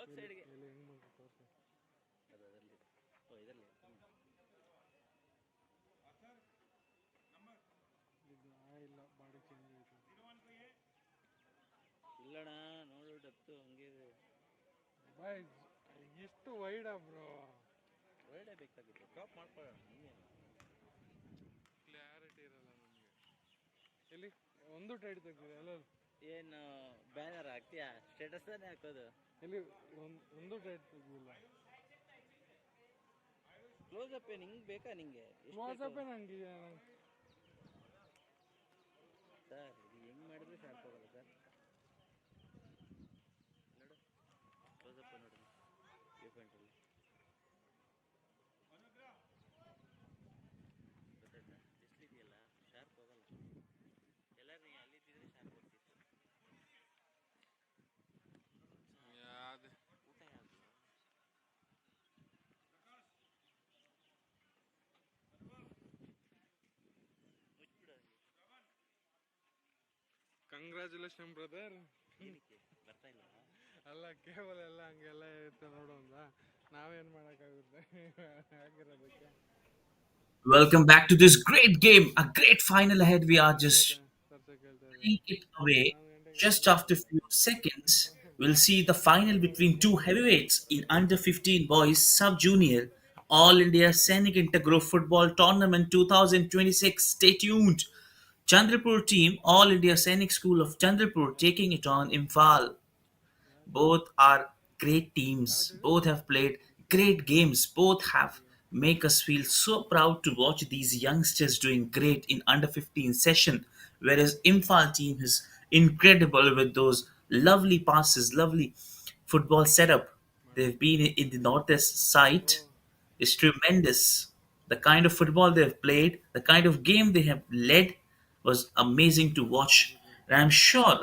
ಎಲ್ಲಿ ಹೆಂಗ್ ಮಾಡ್ಬೇಕು ತೋರಿಸಿ. ಇದು ಇಲ್ಲ ಬಾಡಿ ಚೇಂಜ್ ಆಯಿತು. ಇಲ್ಲಣ್ಣ ನೋಡು ಡೆಪ್ತು ಹಂಗೆ ಇದೆ. ಬಾಯ್ ಇಷ್ಟು ವೈಡಾ ಬ್ರೋ? ಒಳ್ಳೆ ಬೇಕಾಗಿತ್ತು ಟಾಪ್ ಮಾಡ್ಕೊಳ್ಳೋಣ ನೀವೇನು. ಕ್ಲಾರಿಟಿ ಇರಲ್ಲ ನಮಗೆ. ಎಲ್ಲಿ ಒಂದು ಟೈಟ್ ತೆಗ್ದಿದೆ ಅಲ್ಲ. ಏನು ಬ್ಯಾನರ್ ಹಾಕ್ತೀಯಾ? ಸ್ಟೇಟಸ್ ತಾನೇ ಹಾಕೋದು. ಎಲ್ಲಿ ಒಂದು ಟೈಟ್ ತೆಗ್ದಿಲ್ಲ. ಕ್ಲೋಸ್ ಅಪ್ ಏನು ಹಿಂಗೆ ಬೇಕಾ ನಿಂಗೆ? ವಾಟ್ಸಪ್ ನಂಗೆ ಸರ್ ಇದು ಹೆಂಗೆ ಮಾಡಿದ್ರು ಶಾರ್ಪ್ ಹೋಗಲ್ಲ ಸರ್. ನೋಡು ಕ್ಲೋಸ್ ಅಪ್ ನೋಡು ವ್ಯೂ ಪಾಯಿಂಟಲ್ಲಿ ಗೊತ್ತಾಯ್ತಾ? ಇದೆಯಲ್ಲ ಶಾರ್ಪ್ ಹೋಗಲ್ಲ. ಎಲ್ಲರೂ ನೀ ಅಲ್ಲಿದ್ದಿದ್ರೆ ಶಾರ್ಪ್ ಹೋಗ್ತಿತ್ತು. ಯಾವ್ದು ಊಟ ಯಾವುದು? ಮುಚ್ಬಿಡು ಹಂಗೆ. Congratulation brother. ಏನಕ್ಕೆ ಬರ್ತಾ ಇಲ್ಲ? ಅಲ್ಲ ಕೇವಲ ಎಲ್ಲ ಹಂಗೆಲ್ಲ ಇರುತ್ತೆ ನೋಡೋಣ, ನಾವೇನು ಮಾಡೋಕ್ಕಾಗುತ್ತೆ ಆಗಿರೋದಕ್ಕೆ. Welcome back to this great game. A great final ahead. We are just ಕೇಳ್ತಾ playing it away. Just ಇದ್ದೀನಿ. after a few seconds, we'll see the final between two heavyweights in under 15 boys sub junior All India Sainik Intergroup Football Tournament 2026. Stay tuned. Chandrapur team, All India Sainik School of Chandrapur, taking it on Imphal. Both are great teams. Both have played great games. Both have make us feel so proud to watch these youngsters doing great in under 15 session. Whereas Imphal team is incredible with those lovely passes, lovely football setup. They've been in the northeast side is tremendous. The kind of football they've played, the kind of game they have led was amazing to watch. And I'm sure,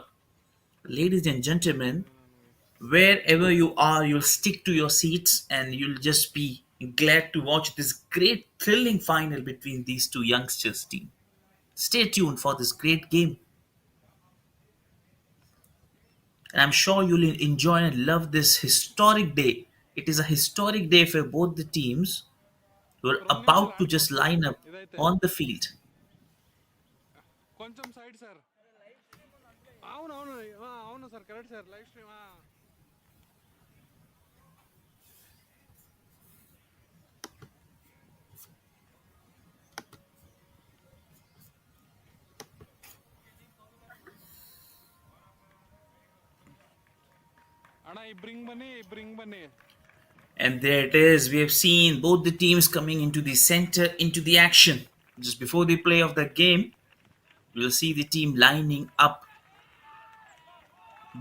ladies and gentlemen, wherever you are, you'll stick to your seats and you'll just be glad to watch this great thrilling final between these two youngsters team. Stay tuned for this great game. And I'm sure you'll enjoy and love this historic day. It is a historic day for both the teams who are ಒಂದು ನಿಮಿಷ about to just line up ಇದೈತೆ on the field. కొంచెం side sir. అవును అవును అవును sir, correct sir. Live stream ಅಣ್ಣ ಇಬ್ರಿಂಗ್ ಬನ್ನಿ. And there it is. We have seen both the teams coming into the center, into the action. Just before the play of the game, we'll see the team lining up.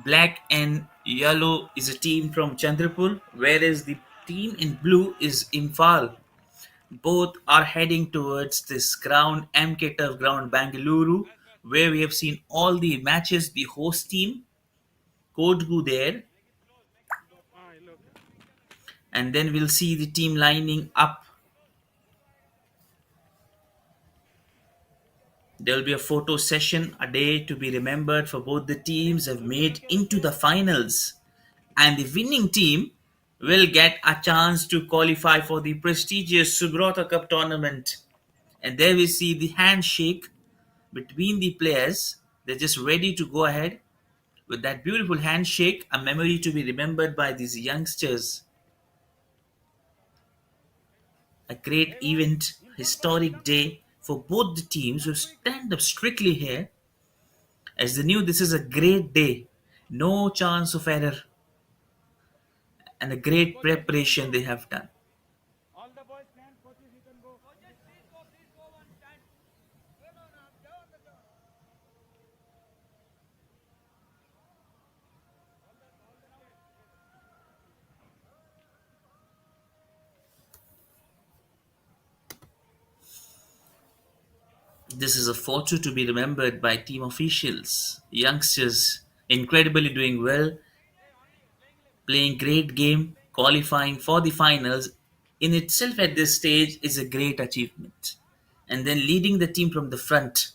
Black and yellow is a team from Chandrapur, whereas the team in blue is Imphal. Both are heading towards this ground, MK Turf ground, Bangalore, where we have seen all the matches. The host team, Kodgu there, ಇಲ್ಲ okay. and then we'll see the team lining up. There will be a photo session, a day to be remembered for both the teams have made into the finals. And the winning team will get a chance to qualify for the prestigious Subroto Cup tournament. And there we see the handshake between the players. They're just ready to go ahead with that beautiful handshake, a memory to be remembered by these youngsters. A great event, historic day for both the teams who stand up strictly here as they knew this is a great day, no chance of error, and a great preparation they have done. All the boys can, coaches you can go. This is a photo to be remembered by team officials. Youngsters incredibly doing well, playing great game, qualifying for the finals in itself at this stage is a great achievement. And then leading the team from the front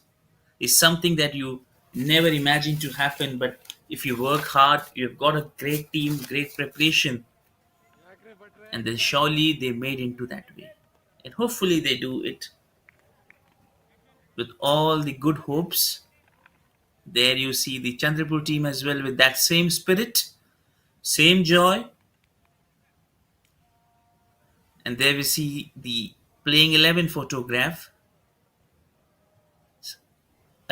is something that you never imagined to happen, but If you work hard, you've got a great team, great preparation, ಯಾಕ್ರೆ ಭಟ್ರೆ and then surely they made into that way. And hopefully they do it with all the good hopes. There you see the Chandrapur team as well with that same spirit, same joy, and there we see the playing 11 photograph,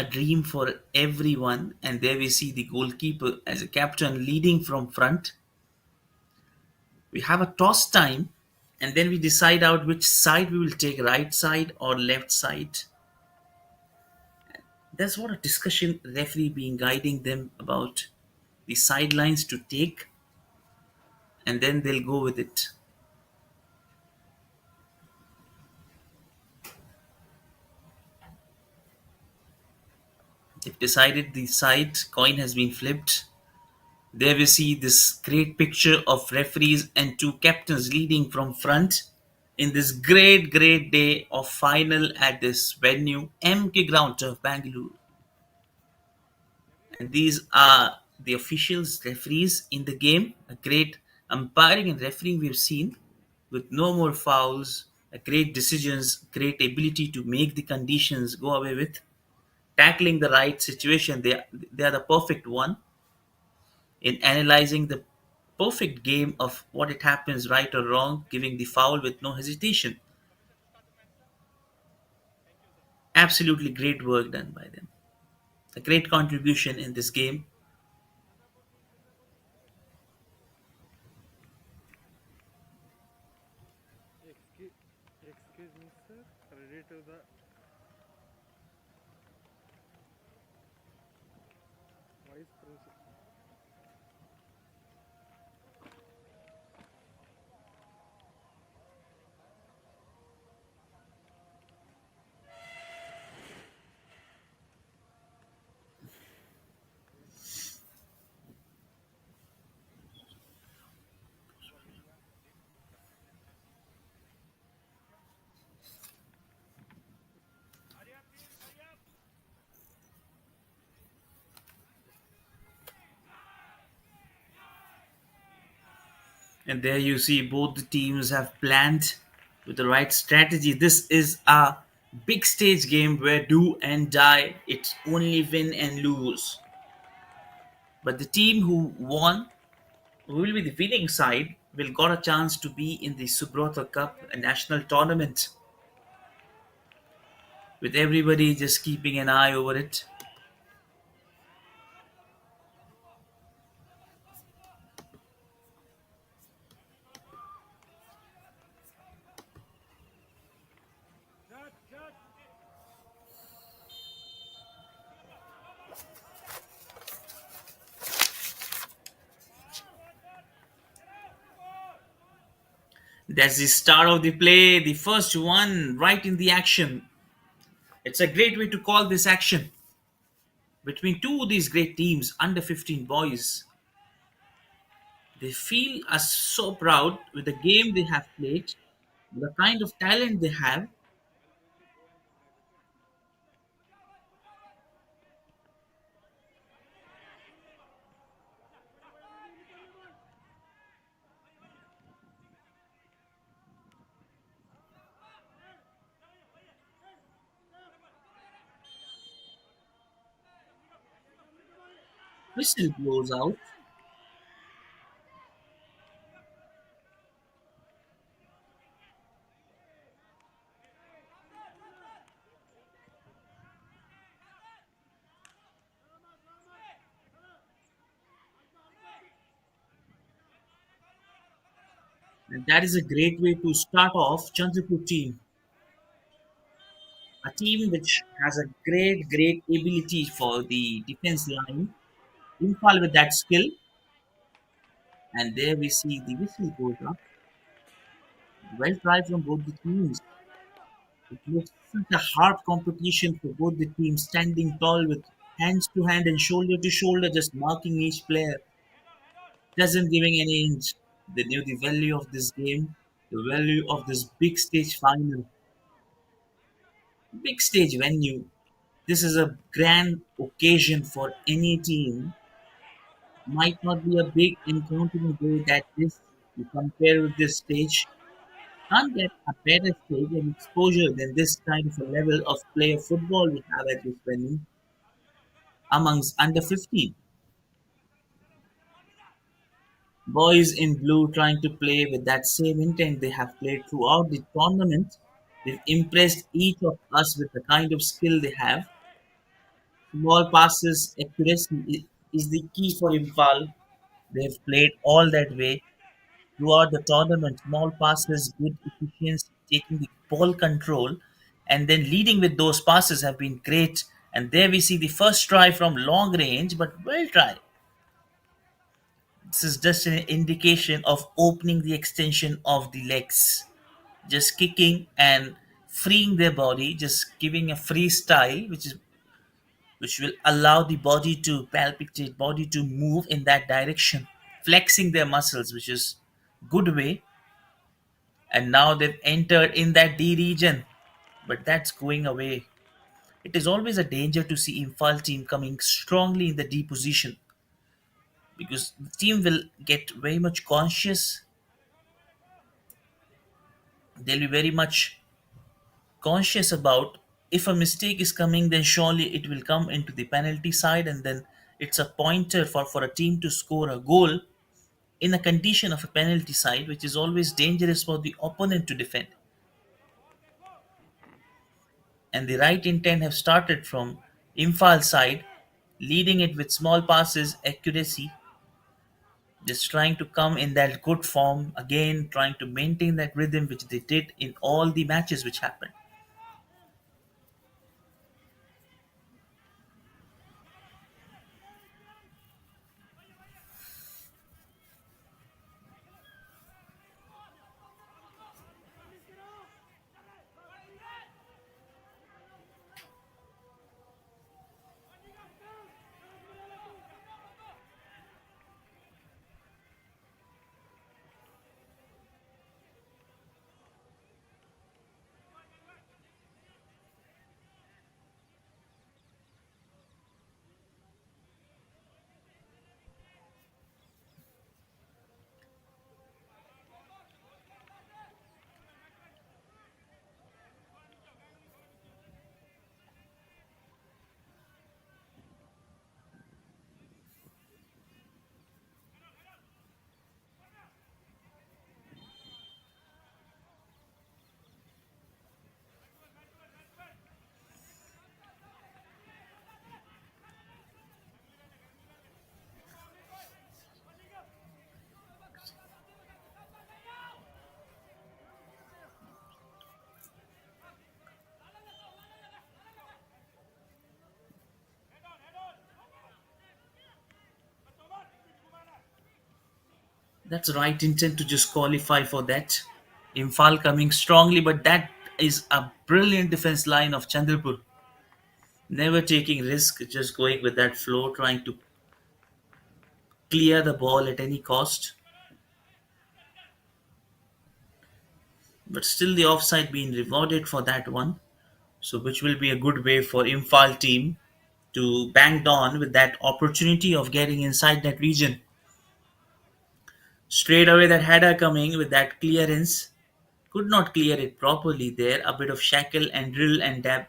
a dream for everyone. And there we see the goalkeeper as a captain leading from front. We have a toss time, and then we decide out which side we will take, right side or left side. There's what a discussion referee being guiding them about the sidelines to take, and then they'll go with it. They've decided the side, coin has been flipped. There we see this great picture of referees and two captains leading from front in this great day of final at this venue, MK Ground of Bangalore. And these are the officials, referees in the game. A great umpiring and refereeing we've seen with no more fouls, a great decisions, great ability to make the conditions go away with, tackling the right situation. They are the perfect one in analyzing the perfect game of what it happens right or wrong, giving the foul with no hesitation. Absolutely great work done by them. A great contribution in this game. excuse, excuse me sir, ready to the vice principal. And there you see both the teams have planned with the right strategy. This is a big stage game where do and die. It's only win and lose. But the team who won, who will be the winning side, will got a chance to be in the Subroto Cup, a national tournament, with everybody just keeping an eye over it. That's the start of the play, the first one right in the action. It's a great way to call this action between two of these great teams, under 15 boys. They feel are so proud with the game they have played, the kind of talent they have. Whistle blows out, and that is a great way to start off Chandrapur team, a team which has a great ability for the defense line. Imphal with that skill, and there we see the whistle goes up. Well tried from both the teams. It looks such a hard competition for both the teams, standing tall with hands to hand and shoulder to shoulder, just marking each player, doesn't giving any inch. They knew the value of this game, the value of this big stage final, big stage venue. This is a grand occasion for any team Might not be a big encounter in a way that this you compare with this stage. Can't get a better stage and exposure than this kind of a level of play of football we have at this venue amongst under 15. Boys in blue trying to play with that same intent they have played throughout the tournament. They've impressed each of us with the kind of skill they have. Small passes accuracy is the key for Imphal. They've played all that way throughout the tournament. Small passes, good efficiency, taking the ball control, and then leading with those passes have been great. And there we see the first try from long range, but well tried. This is just an indication of opening the extension of the legs, just kicking and freeing their body, just giving a freestyle, which will allow the body to palpitate, body to move in that direction, flexing their muscles, which is good way. And now they've entered in that D region, but that's going away. It is always a danger to see Imphal team coming strongly in the D position because the team will get very much conscious. They'll be very much conscious about if a mistake is coming, then surely it will come into the penalty side, and then it's a pointer for a team to score a goal in a condition of a penalty side, which is always dangerous for the opponent to defend. And the right intent have started from Imphal side, leading it with small passes, accuracy, just trying to come in that good form again, trying to maintain that rhythm which they did in all the matches which happened. That's the right intent to just qualify for that. Imphal coming strongly, but that is a brilliant defense line of Chandrapur. Never taking risk, just going with that flow, trying to clear the ball at any cost. But still the offside being rewarded for that one. So which will be a good way for Imphal team to bang on with that opportunity of getting inside that region. Straight away that header coming with that clearance. Could not clear it properly there. A bit of shackle and drill and dab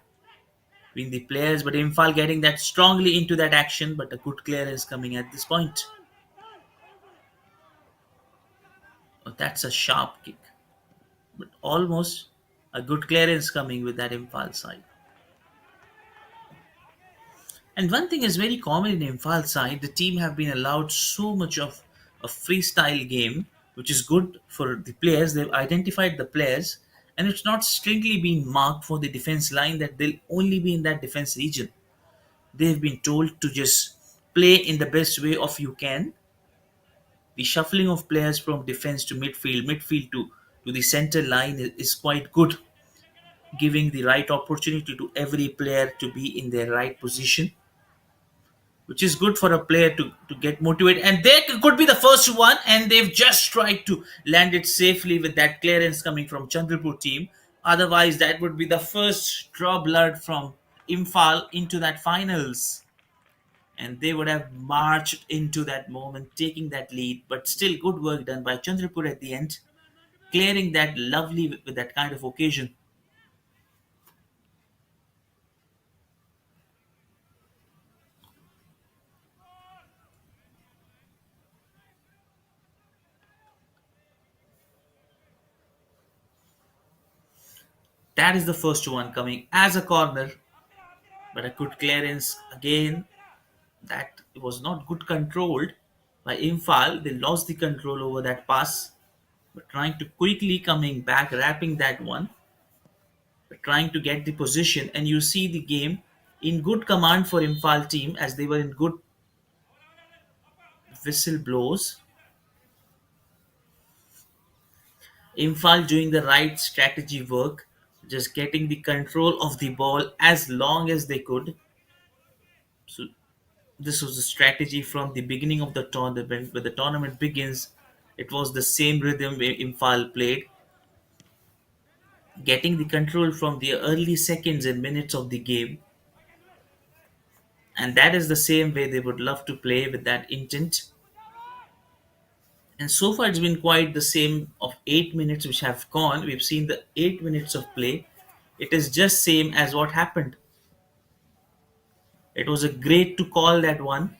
between the players, but Imphal getting that strongly into that action, but a good clearance coming at this point. Oh, that's a sharp kick, but almost a good clearance coming with that Imphal side. And one thing is very common in Imphal side, the team have been allowed so much of a freestyle game, which is good for the players. They've identified the players, and it's not strictly been marked for the defense line that they'll only be in that defense region. They've been told to just play in the best way of you can. The shuffling of players from defense to midfield, to the center line is quite good, giving the right opportunity to every player to be in their right position, which is good for a player to get motivated. And they could be the first one, and they've just tried to land it safely with that clearance coming from Chandrapur team. Otherwise, that would be the first draw blood from Imphal into that finals. and they would have marched into that moment, taking that lead. But still, good work done by Chandrapur at the end, clearing that lovely with that kind of occasion. That is the first one coming as a corner, but a good clearance again. That was not good controlled by Imphal. They lost the control over that pass, but trying to quickly coming back, wrapping that one, but trying to get the position, and you see the game in good command for Imphal team as they were in good whistle blows. Imphal doing the right strategy work, just getting the control of the ball as long as they could. So this was a strategy from the beginning of the tournament. When the tournament begins, it was the same rhythm Imphal played, getting the control from the early seconds and minutes of the game. And that is the same way they would love to play with that intent. And so far, it's been quite the same of 8 minutes which have gone. We've seen the 8 minutes of play. It is just same as what happened. It was a great to call that one.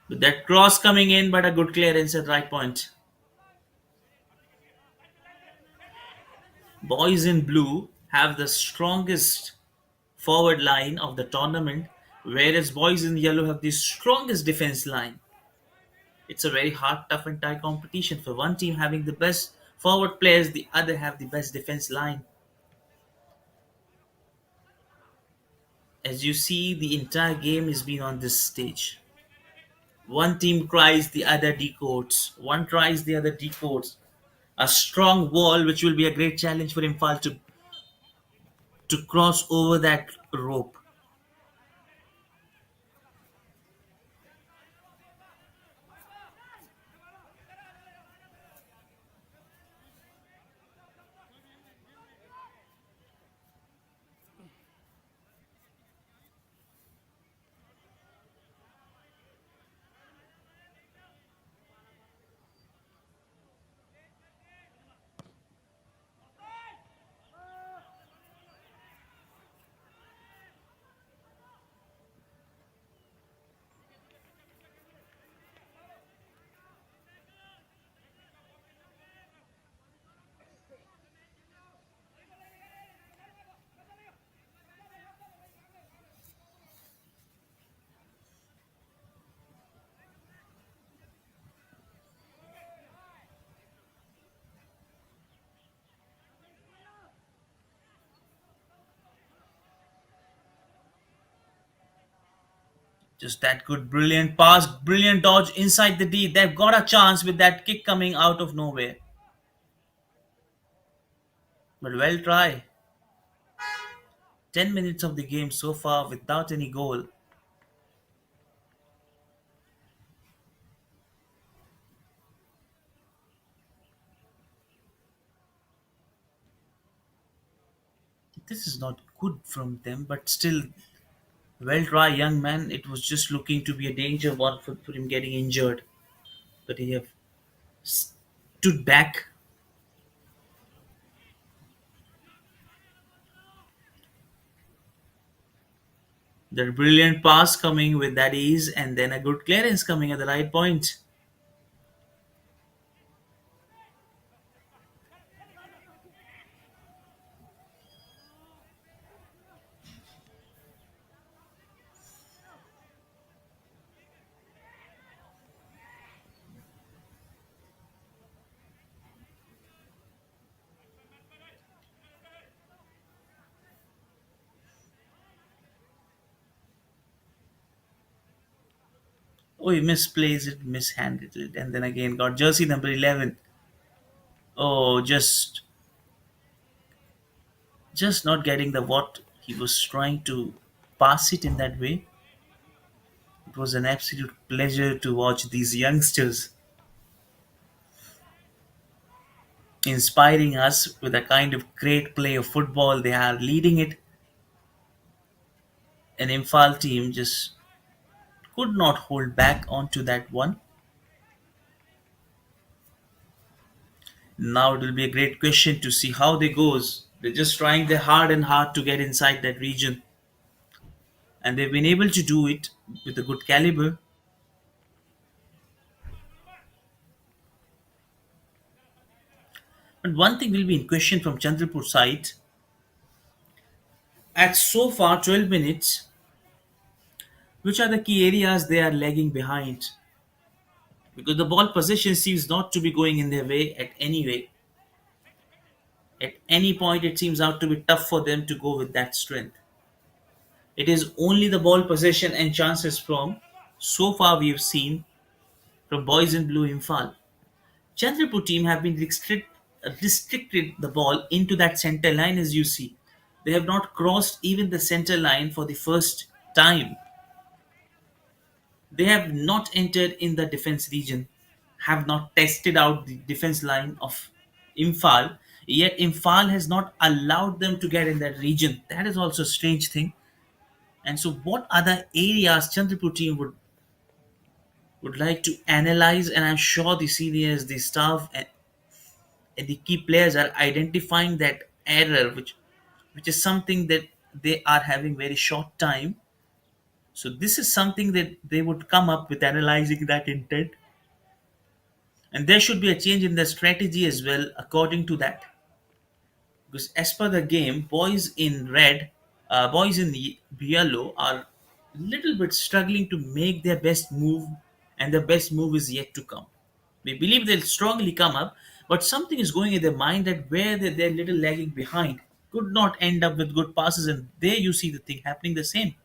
With that cross coming in, but a good clearance at right point. Boys in blue have the strongest forward line of the tournament, whereas boys in yellow have the strongest defense line. It's a very hard, tough, and tight competition for one team having the best forward players, the other have the best defense line. As you see, the entire game has been on this stage. One team tries, the other decodes. One tries, the other decodes. A strong wall, which will be a great challenge for Imphal to cross over that rope. Just that good, brilliant pass, brilliant dodge inside the D. They've got a chance with that kick coming out of nowhere. But well try. 10 minutes of the game so far without any goal. This is not good from them, but still, well try, young man. It was just looking to be a danger one for him getting injured. But he have stood back. The brilliant pass coming with that ease, and then a good clearance coming at the right point. Oh, he misplays it, mishandled it, and then again got jersey number 11. Oh, just not getting the what he was trying to pass it in that way. It was an absolute pleasure to watch these youngsters. inspiring us with a kind of great play of football. They are leading it. An Imphal team just could not hold back onto that one. Now it will be a great question to see how they goes. They're just trying their hard and hard to get inside that region, and they've been able to do it with a good caliber. But one thing will be in question from Chandrapur side. At so far 12 minutes, which are the key areas they are lagging behind? Because the ball possession seems not to be going in their way at any way. At any point, it seems out to be tough for them to go with that strength. It is only the ball possession and chances from, so far we have seen, from Boys in Blue Imphal. Chandrapur team have been restricted the ball into that center line as you see. They have not crossed even the center line for the first time. They have not entered in the defense region, have not tested out the defense line of Imphal, yet Imphal has not allowed them to get in that region. That is also a strange thing. And so, what other areas Chandrapur team would like to analyze? And I'm sure the seniors, the staff, and the key players are identifying that error, which is something that they are having very short time. So this is something that they would come up with analyzing that intent, and there should be a change in the strategy as well according to that. Because as per the game, boys in yellow are little bit struggling to make their best move, and the best move is yet to come. We believe they'll strongly come up, but something is going in their mind that where they're little lagging behind could not end up with good passes, and there you see the thing happening the same.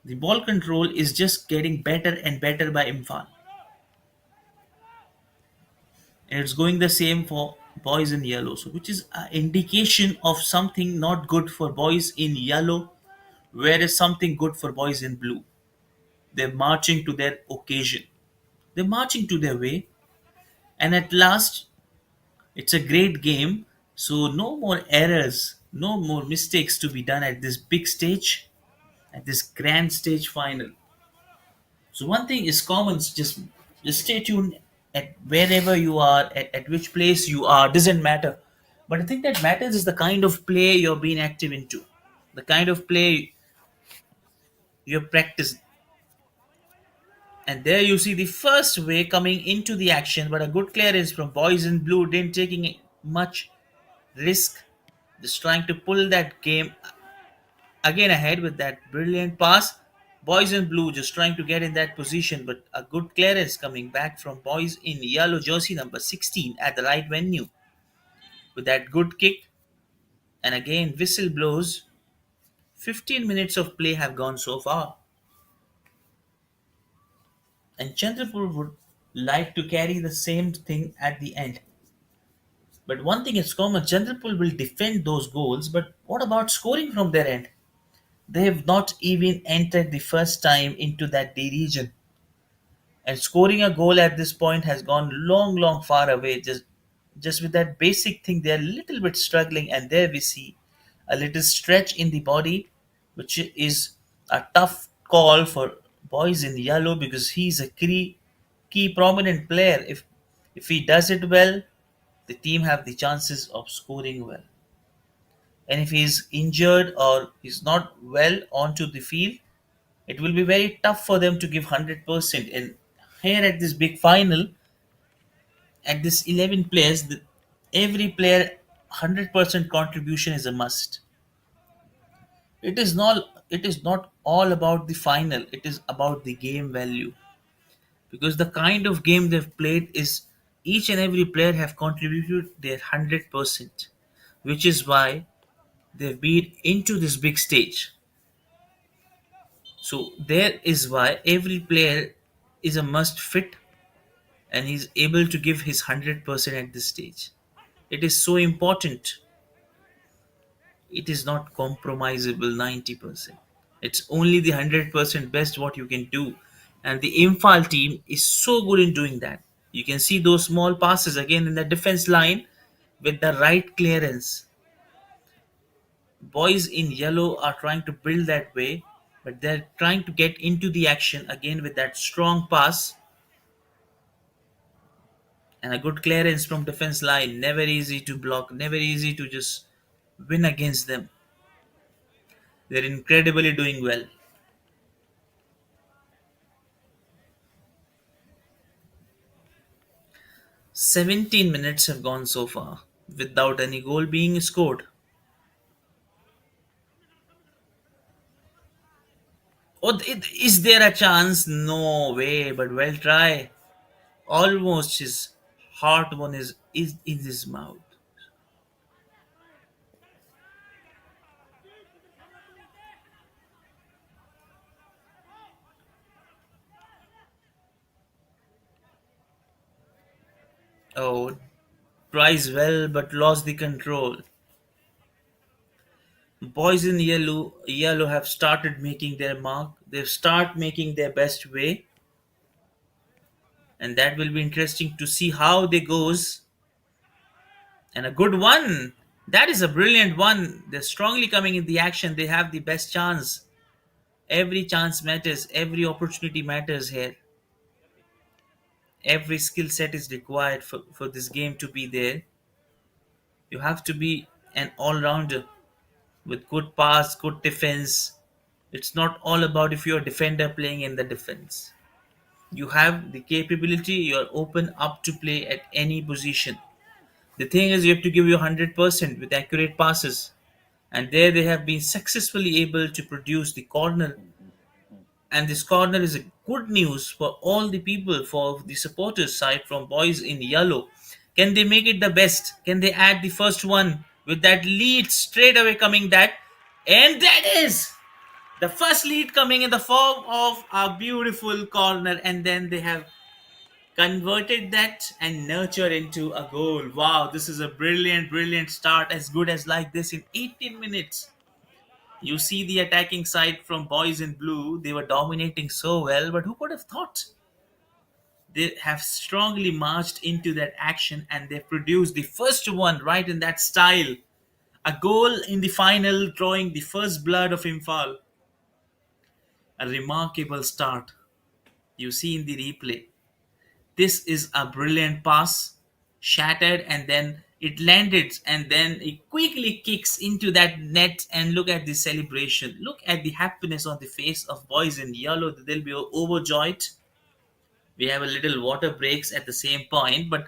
The ball control is just getting better and better by Imphal, and it's going the same for boys in yellow, so which is an indication of something not good for boys in yellow, whereas something good for boys in blue. They're marching to their occasion, they're marching to their way, and at last it's a great game. So no more errors, no more mistakes to be done at this big stage, at this grand stage final. So one thing is common, just stay tuned at wherever you are, at which place you are, doesn't matter. But the thing that matters is the kind of play you're being active into, the kind of play you're practicing. And there you see the first way coming into the action, but a good clearance from boys in blue, didn't taking much risk, just trying to pull that game again ahead with that brilliant pass. Boys in blue just trying to get in that position, but a good clearance coming back from boys in yellow jersey number 16 at the right venue with that good kick. And again, whistle blows. 15 minutes of play have gone so far, and Chandrapur would like to carry the same thing at the end. But one thing is common, Chandrapur will defend those goals, but what about scoring from their end? They have not even entered the first time into that D region. And scoring a goal at this point has gone long far away. Just with that basic thing, they're a little bit struggling, and there we see a little stretch in the body, which is a tough call for boys in yellow because he's a key prominent player. If he does it well, the team have the chances of scoring well. And if he's injured or he's not well onto the field, it will be very tough for them to give 100%. And here at this big final, at this 11 players, every player 100% contribution is a must. It is not all about the final, it is about the game value, because the kind of game they've played is each and every player have contributed their 100%, which is why they've been into this big stage. So there is why every player is a must fit, and he's able to give his 100% at this stage. It is so important. It is not compromisable 90%. It's only the 100% best what you can do. And the Imphal team is so good in doing that. You can see those small passes again in the defense line with the right clearance. Boys in yellow are trying to build that way, but they're trying to get into the action again with that strong pass and a good clearance from defense line. Never easy to block, never easy to just win against them. They're incredibly doing well. 17 minutes have gone so far without any goal being scored. Oh, is there a chance? No way, but well try. Almost his heart one is in his mouth. Oh, tries well but lost the control. Boys in yellow have started making their mark. They've start making their best way, and that will be interesting to see how they goes. And a good one. That is a brilliant one. They're strongly coming in the action. They have the best chance. Every chance matters. Every opportunity matters here. Every skill set is required for this game to be there. You have to be an all-rounder with good pass, good defense. It's not all about if you're a defender playing in the defense. You have the capability, you're open up to play at any position. The thing is, you have to give your 100% with accurate passes. And there they have been successfully able to produce the corner. And this corner is a good news for all the people, for the supporters side from boys in yellow. Can they make it the best? Can they add the first one with that lead straight away coming that? And that is the first lead coming in the form of a beautiful corner, and then they have converted that and nurtured into a goal. Wow, this is a brilliant, brilliant start, as good as like this in 18 minutes. You see the attacking side from boys in blue, they were dominating so well, but who could have thought? They have strongly marched into that action and they produced the first one right in that style. A goal in the final, drawing the first blood of Imphal. A remarkable start. You see in the replay. This is a brilliant pass, shattered, and then it landed, and then it quickly kicks into that net. And look at the celebration. Look at the happiness on the face of boys in yellow. They'll be overjoyed. We have a little water breaks at the same point, but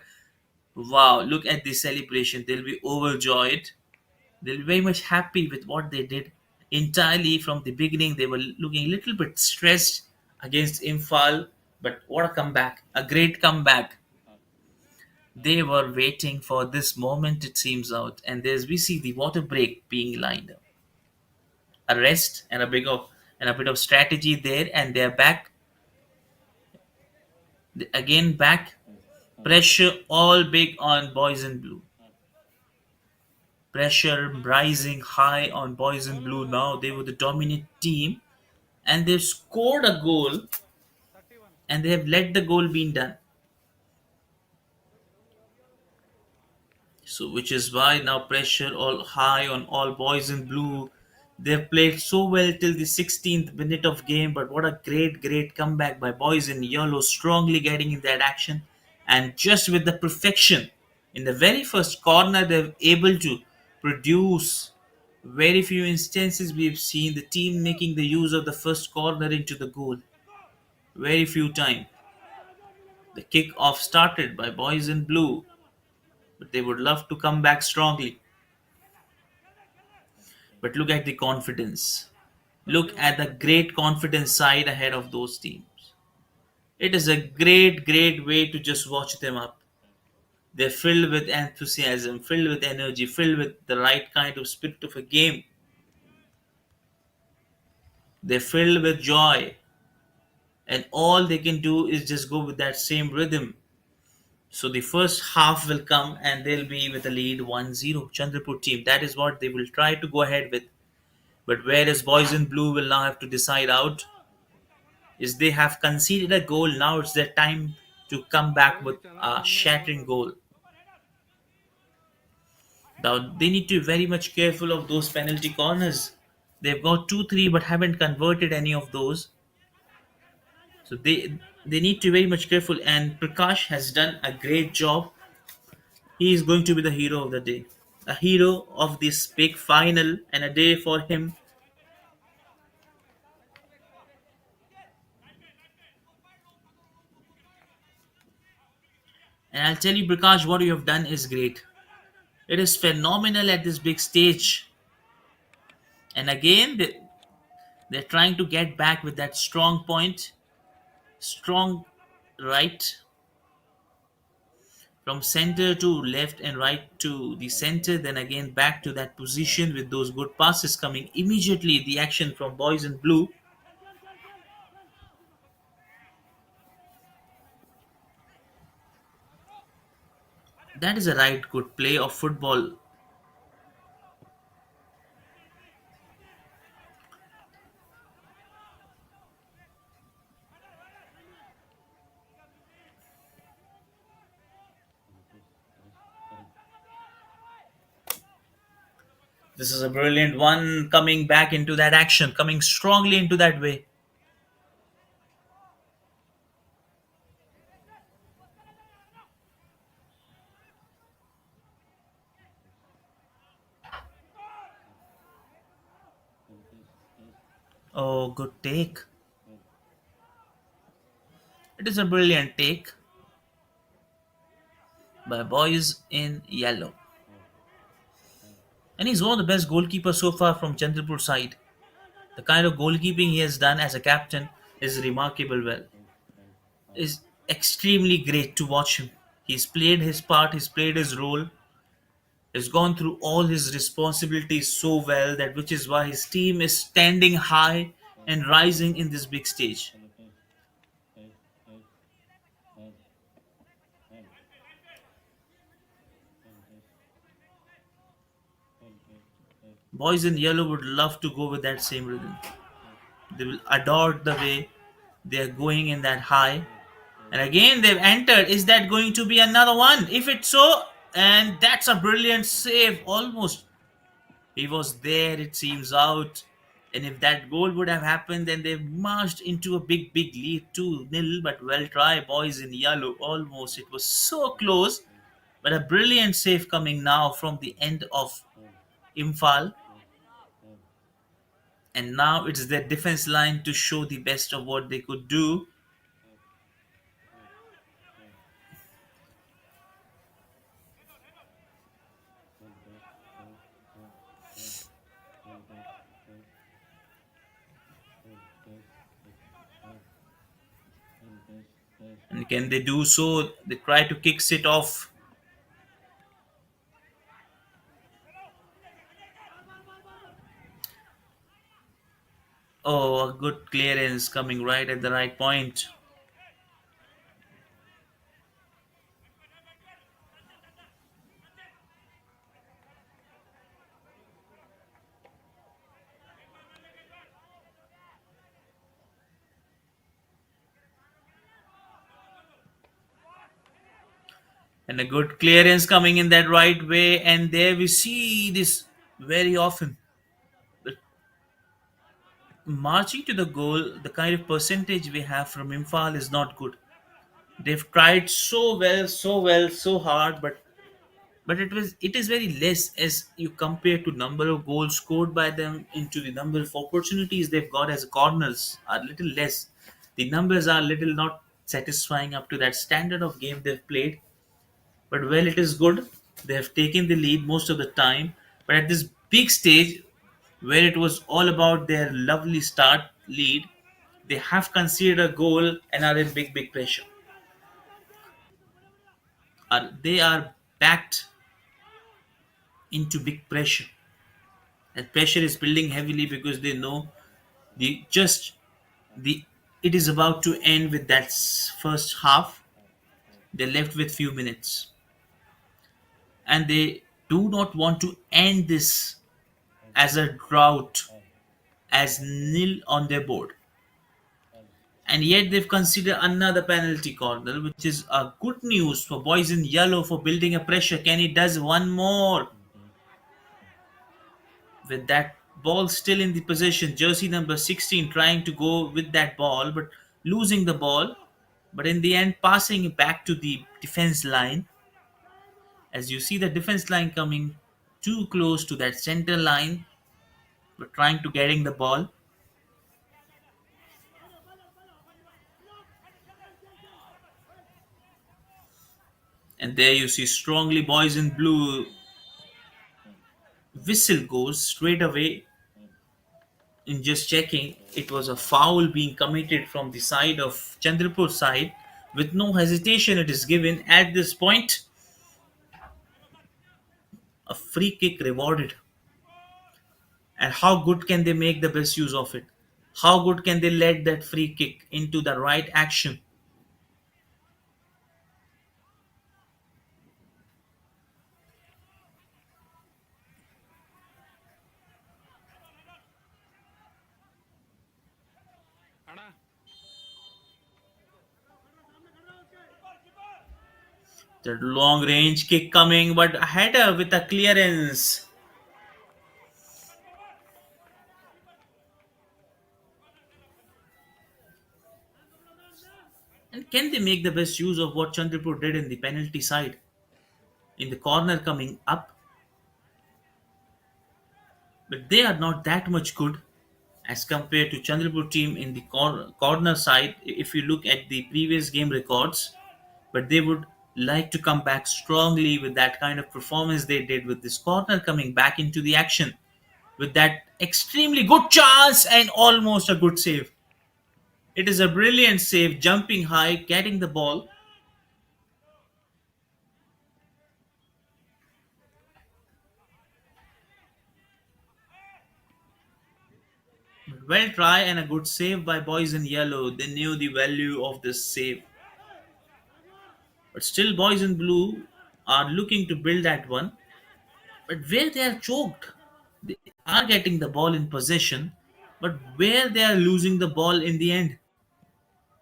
wow, look at the celebration. They'll be overjoyed. They'll be very much happy with what they did. Entirely from the beginning, they were looking a little bit stressed against Imphal, but what a comeback! A great comeback. They were waiting for this moment, it seems out, and there's we see the water break being lined up. A rest and a bit of strategy there, and they're back again. Back pressure, all big on boys in blue. Pressure rising high on boys in blue now. They were the dominant team, and they've scored a goal, and they have let the goal being done. So, which is why now pressure all high on all boys in blue. They've played so well till the 16th minute of game, but what a great, great comeback by boys in yellow, strongly getting in that action, and just with the perfection in the very first corner, they're able to produce. Very few instances we've seen the team making the use of the first corner into the goal. Very few times. The kick off started by boys in blue, but they would love to come back strongly. But look at the confidence. Look at the great confidence side ahead of those teams. It is a great, great way to just watch them up. They're filled with enthusiasm, filled with energy, filled with the right kind of spirit of a game. They're filled with joy. And all they can do is just go with that same rhythm. So the first half will come and they'll be with a lead 1-0. Chandrapur team. That is what they will try to go ahead with. But whereas boys in blue will now have to decide out is they have conceded a goal. Now it's their time to come back Kohli with ಚೆನ್ನಾಗಿ a run shattering ಮಾಡೋದು. goal. Now they need to be very much careful of those penalty corners. They've got 2 3 but haven't converted any of those. So they need to be very much careful, and Prakash has done a great job. He is going to be the hero of the day. A hero of this big final and a day for him. And I'll tell you, Prakash, what you have done is great. It is phenomenal at this big stage. And again, they're trying to get back with that strong point, strong right from center to left and right to the center, then again back to that position with those good passes coming immediately. The action from boys in blue. That is a right good play of football. This is a brilliant one coming back into that action, coming strongly into that way. Oh, good take. It is a brilliant take by boys in yellow. And he's one of the best goalkeepers so far from Chandrapur side. The kind of goalkeeping he has done as a captain is remarkable well. Is extremely great to watch him. He's played his part, he's played his role, has gone through all his responsibilities so well that which is why his team is standing high and rising in this big stage. Boys in yellow would love to go with that same rhythm. They will adore the way they are going in that high. And again, they've entered. Is that going to be another one? If it's so, and that's a brilliant save, almost. He was there, it seems, out. And if that goal would have happened, then they've marched into a big, big lead 2-0. But well try, boys in yellow. Almost. It was so close. But a brilliant save coming now from the end of Imphal. And now it's their defense line to show the best of what they could do. And can they do so? They try to kicks it off. Oh, a good clearance coming right at the right point. And a good clearance coming in that right way. And there we see this very often. But marching to the goal, the kind of percentage we have from Imphal is not good. They've tried so well, so hard, but it is very less as you compare to number of goals scored by them into the number of opportunities they've got as corners are little less. The numbers are little not satisfying up to that standard of game they've played. But well, it is good. They have taken the lead most of the time. But at this big stage, where it was all about their lovely start lead, they have conceded a goal and are in big, big pressure. They are backed into big pressure. And pressure is building heavily because they know the just the it is about to end with that first half. They're left with few minutes, and they do not want to end this as a drought, as nil on their board. And yet they've considered another penalty corner, which is a good news for boys in yellow for building a pressure. Kenny does one more with that ball still in the possession. Jersey number 16 trying to go with that ball, but losing the ball. But in the end, passing it back to the defense line. As you see the defense line coming too close to that center line, but trying to getting the ball. And there you see strongly boys in blue. Whistle goes straight away. In just checking, it was a foul being committed from the side of Chandrapur side. With no hesitation, it is given at this point. A free kick rewarded. And how good can they make the best use of it? How good can they let that free kick into the right action? ಅಣ್ಣ The long range kick coming, but a header with a clearance. And can they make the best use of what Chandrapur did in the penalty side? In the corner coming up, but they are not that much good as compared to Chandrapur team in the corner side if you look at the previous game records. But they would like to come back strongly with that kind of performance they did with this corner coming back into the action with that extremely good chance and almost a good save. It is a brilliant save, jumping high, getting the ball. Well try and a good save by boys in yellow. They knew the value of this save. But still boys in blue are looking to build that one. But where they are choked, they are getting the ball in possession, but where they are losing the ball in the end.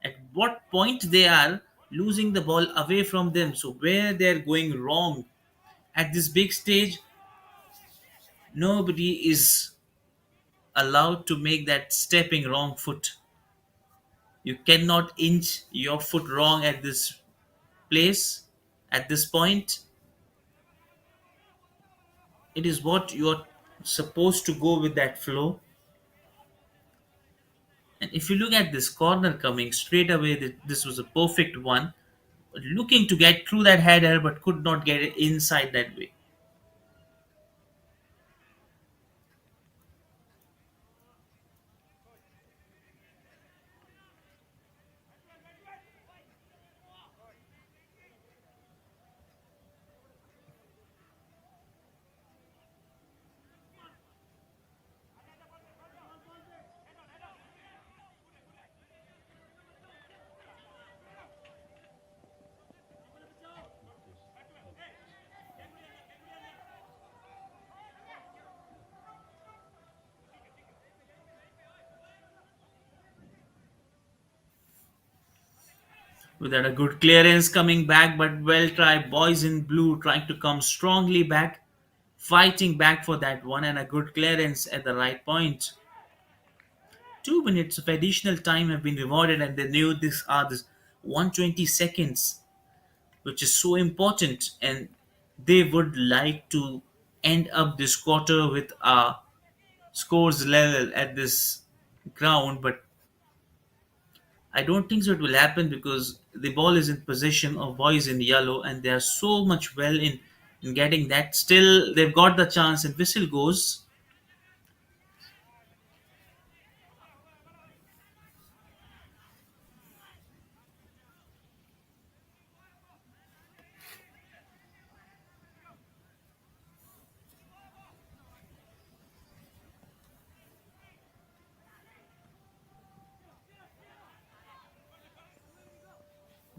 At what point they are losing the ball away from them. So where they are going wrong. At this big stage, nobody is allowed to make that stepping wrong foot. You cannot inch your foot wrong at this place, at this point. It is what you're supposed to go with that flow. And if you look at this corner coming straight away, this was a perfect one. Looking to get through that header, but could not get it inside that way. With that, a good clearance coming back, but well tried. Boys in blue trying to come strongly back, fighting back for that one, and a good clearance at the right point. 2 minutes of additional time have been rewarded, and they knew this are the 120 seconds, which is so important, and they would like to end up this quarter with a scores level at this ground, but I don't think so it will happen because the ball is in possession of boys in yellow and they are so much well in getting that. Still, they've got the chance and whistle goes.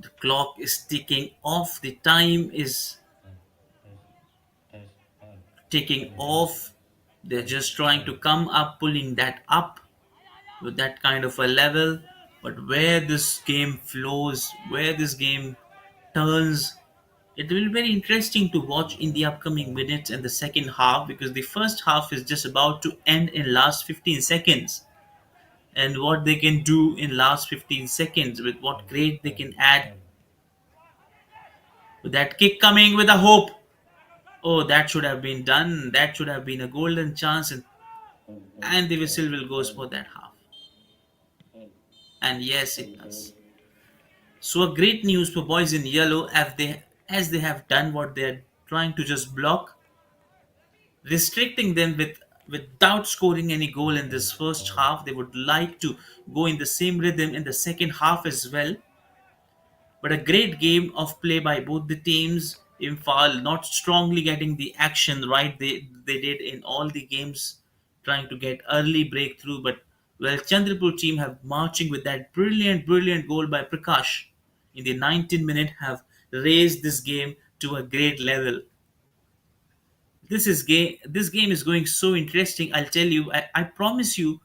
The clock is ticking off. The time is ticking off. They're just trying to come up, pulling that up with that kind of a level. But where this game flows, where this game turns, it will be very interesting to watch in the upcoming minutes and the second half, because the first half is just about to end in last 15 seconds. And what they can do in last 15 seconds, with what great they can add, with that kick coming with a hope. Oh, that should have been done. That should have been a golden chance, and the whistle will goes for that half. And yes, it does. So a great news for boys in yellow, as they have done what they are trying to just block, restricting them without scoring any goal in this first half. They would like to go in the same rhythm in the second half as well. But a great game of play by both the teams. Imphal not strongly getting the action right they did in all the games, trying to get early breakthrough. But well, Chandrapur team have marching with that brilliant goal by Prakash in the 19th minute have raised this game to a great level. This game is going so interesting. I'll tell you, I promise you,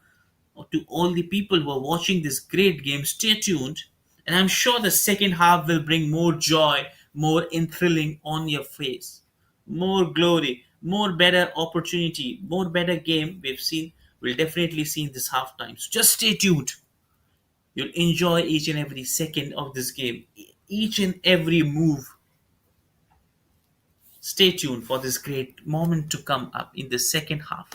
to all the people who are watching this great game, stay tuned, and I'm sure the second half will bring more joy, more enthralling on your face, more glory, more better opportunity, more better game we'll definitely see in this halftime. So just stay tuned. You'll enjoy each and every second of this game, each and every move. Stay tuned for this great moment to come up in the second half.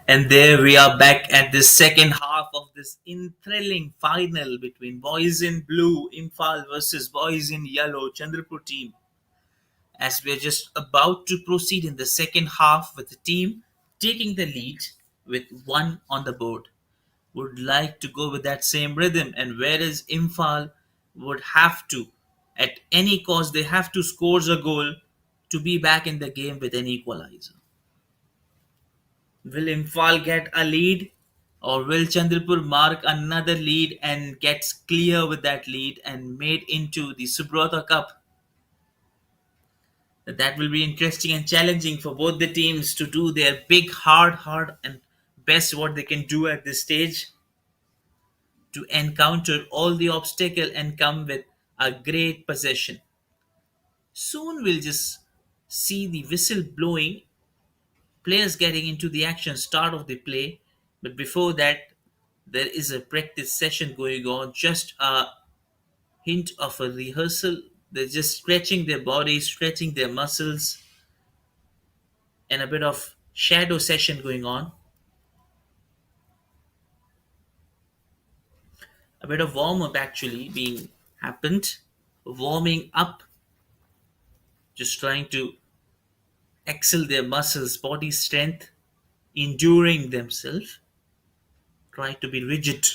And there we are back at the second half of this enthralling final between boys in blue, Imphal versus boys in yellow, Chandrapur team. As we are just about to proceed in the second half with the team taking the lead with one on the board. Would like to go with that same rhythm, and whereas Imphal would have to, at any cost, they have to score a goal to be back in the game with an equalizer. Will Imphal get a lead, or will Chandrapur mark another lead and gets clear with that lead and made into the Subroto Cup? That will be interesting and challenging for both the teams to do their big, hard, and best what they can do at this stage to encounter all the obstacle and come with a great possession. Soon we'll just see the whistle blowing, players getting into the action, start of the play. But before that, there is a practice session going on, just a hint of a rehearsal. They're just stretching their bodies, stretching their muscles, and a bit of shadow session going on. A bit of warm up actually being happened, warming up, just trying to excel their muscles, body strength, enduring themselves, try to be rigid.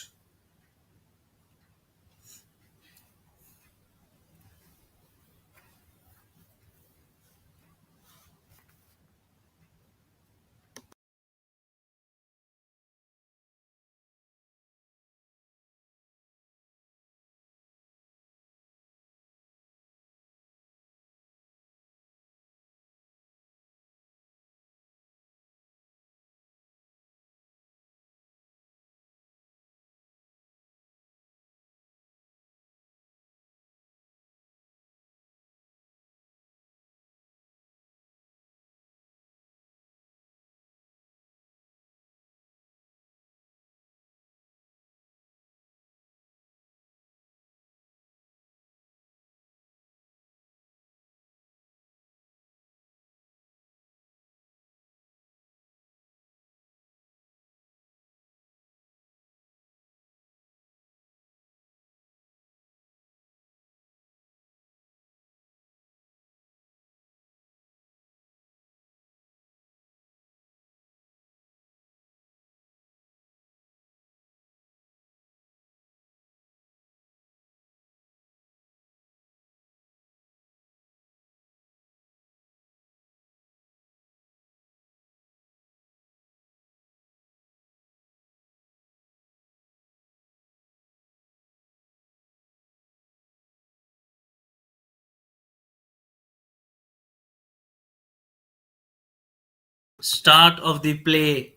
Start of the play,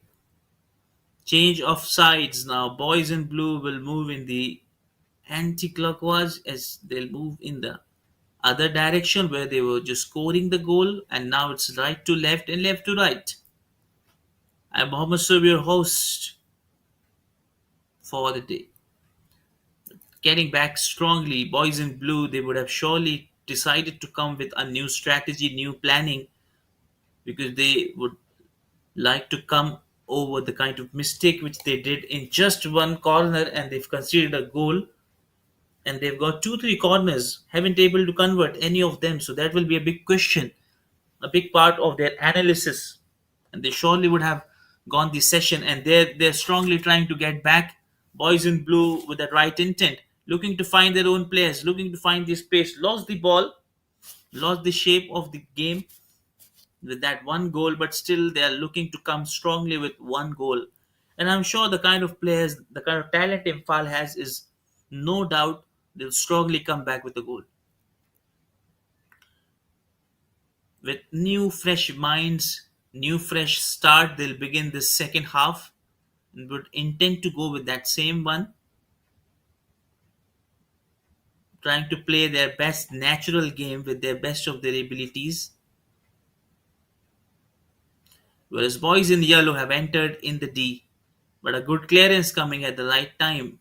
change of sides now. Boys in blue will move in the anti-clockwise as they'll move in the other direction where they were just scoring the goal, and now it's right to left and left to right. I'm Mohammed Sob, your host for the day. Getting back strongly, boys in blue, they would have surely decided to come with a new strategy, new planning, because they would like to come over the kind of mistake which they did in just one corner, and they've conceded a goal, and they've got two, three corners, haven't able to convert any of them. So that will be a big question, a big part of their analysis, and they surely would have gone this session, and they're strongly trying to get back. Boys in blue with that right intent, looking to find their own players, looking to find this space, lost the ball, lost the shape of the game with that one goal, but still they are looking to come strongly with one goal. And I'm sure the kind of players, the kind of talent Imphal has is no doubt they'll strongly come back with a goal. With new fresh minds, new fresh start, they'll begin this second half and would intend to go with that same one, trying to play their best natural game with their best of their abilities. Whereas boys in yellow have entered in the D, but a good clearance coming at the right time.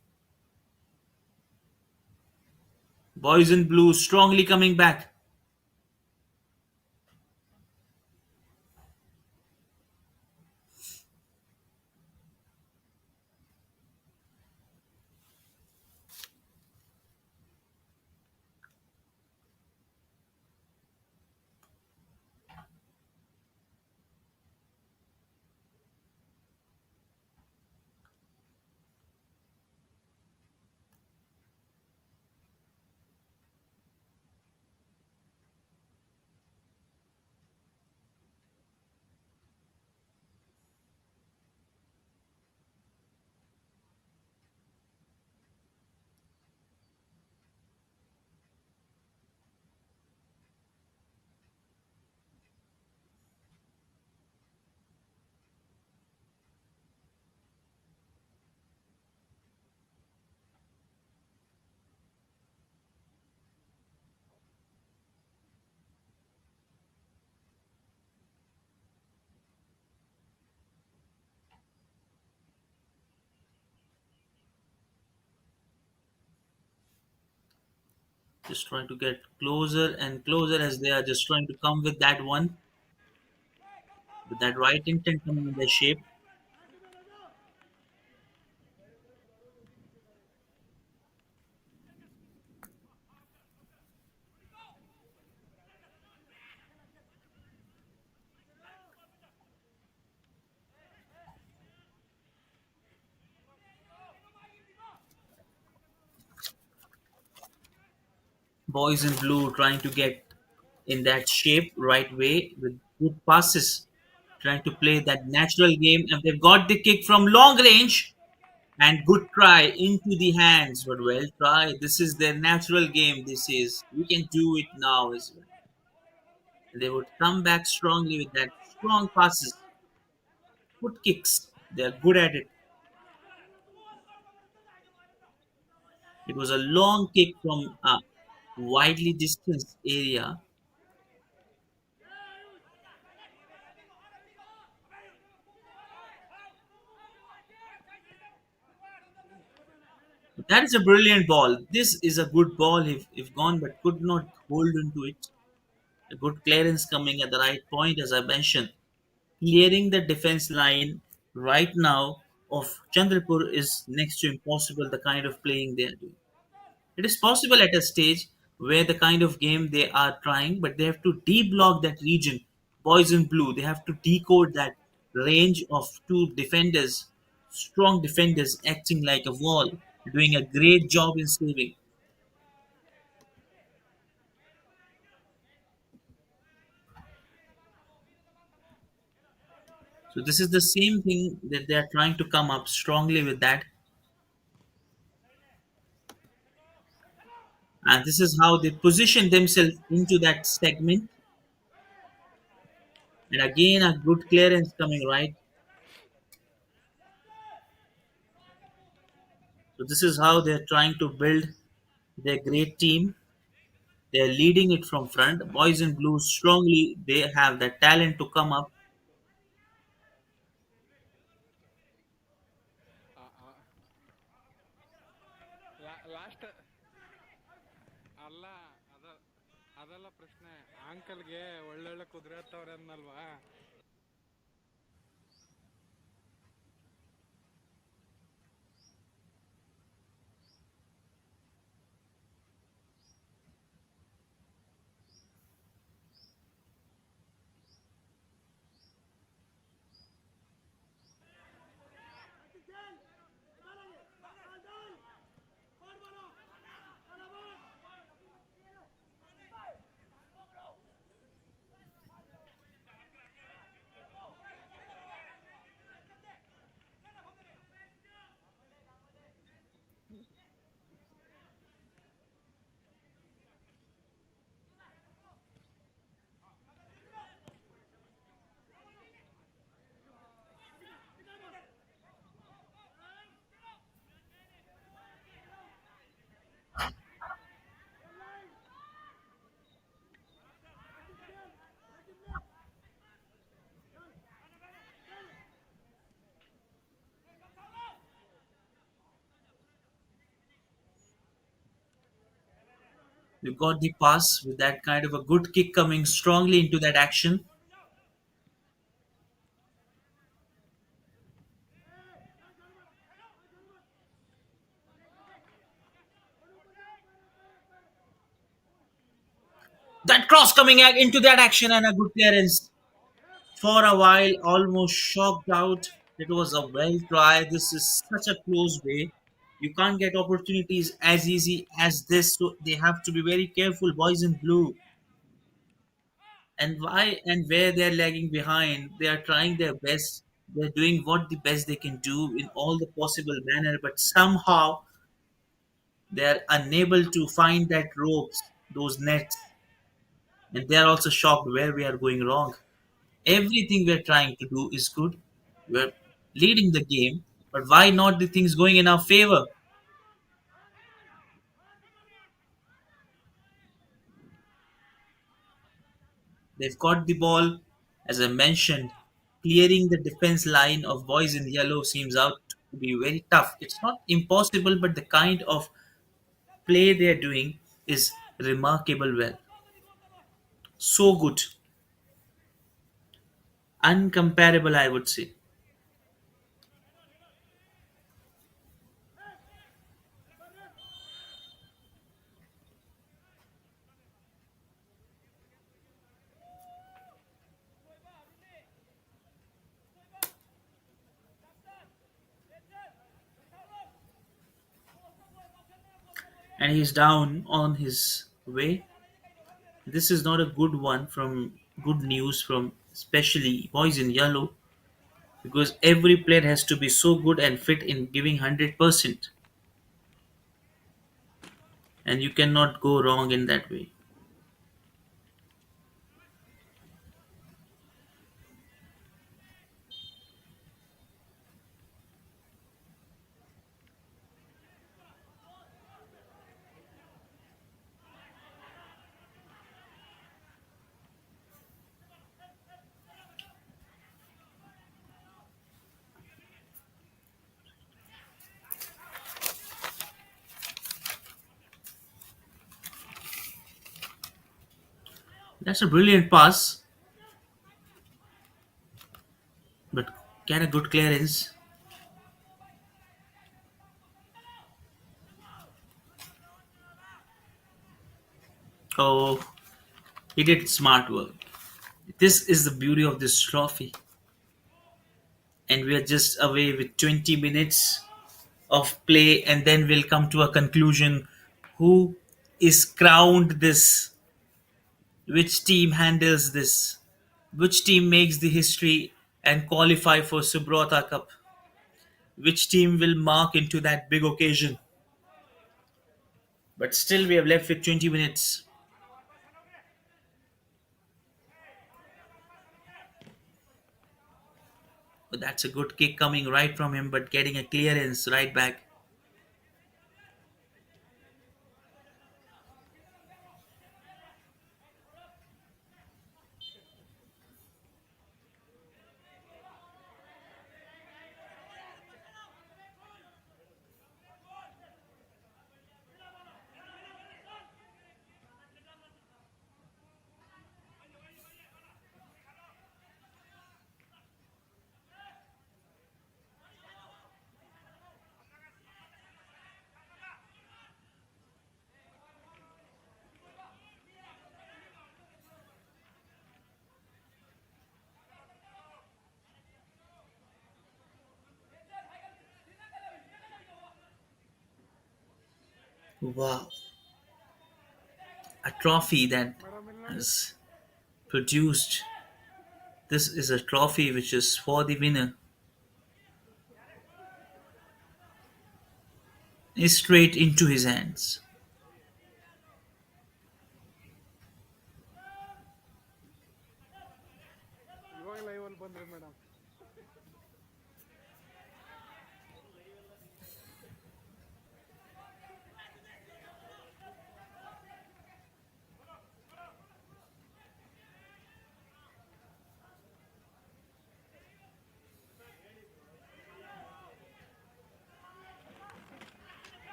Boys in blue strongly coming back. Just trying to get closer and closer as they are just trying to come with that one, with that right intent coming in their shape. Boys in blue trying to get in that shape right way with good passes, trying to play that natural game, and they've got the kick from long range and good try into the hands. But well try. This is their natural game. This is we can do it now as well. They would come back strongly with that strong passes, good kicks. They are good at it. It was a long kick from a widely distanced area. That is a brilliant ball. This is a good ball if gone, but could not hold into it. A good clearance coming at the right point, as I mentioned. Clearing the defense line right now of Chandrapur is next to impossible, the kind of playing they are doing. It is possible at a stage where the kind of game they are trying, but they have to de-block that region. Boys in blue, they have to decode that range of two defenders, strong defenders acting like a wall, doing a great job in saving. So this is the same thing that they are trying to come up strongly with that, and this is how they position themselves into that segment. And again, a good clearance coming right. So this is how they're trying to build their great team. They're leading it from front. Boys in blue strongly. They have the talent to come up. Last ಅಲ್ಲ ಅದ ಅದೆಲ್ಲ ಪ್ರಶ್ನೆ. ಅಂಕಲ್ಗೆ ಒಳ್ಳೊಳ್ಳೆ ಕುದುರೆ ಹತ್ತವ್ರೆ ಅನ್ನಲ್ವಾ? You got the pass with that kind of a good kick coming strongly into that action. That cross coming into that action and a good clearance. For a while, almost shocked out. It was a well try. This is such a close way. You can't get opportunities as easy as this, so they have to be very careful, boys in blue. And why and where they're lagging behind, they are trying their best. They're doing what the best they can do in all the possible manner, but somehow they're unable to find that ropes, those nets, and they're also shocked where we are going wrong. Everything we're trying to do is good. We're leading the game, but why not the things going in our favor? They've got the ball, as I mentioned. Clearing the defense line of boys in yellow seems out to be very tough. It's not impossible, but the kind of play they're doing is remarkable well. So good, uncomparable, I would say. And he's down on his way. This is not a good one from good news from especially boys in yellow because every player has to be so good and fit in giving 100%, and you cannot go wrong in that way. That's a brilliant pass, but get a good clearance. Oh, he did smart work. This is the beauty of this trophy, and we are just away with 20 minutes of play, and then we'll come to a conclusion. Who is crowned this? Which team handles this? Which team makes the history and qualify for Subroto Cup? Which team will mark into that big occasion? But still, we have left with 20 minutes. But that's a good kick coming right from him, but getting a clearance right back. Wow. A trophy that has produced. This is a trophy which is for the winner. Is straight into his hands. ಇವಾಗ ಲೈವಲ್ಲಿ ಬಂದ್ರಿ madam.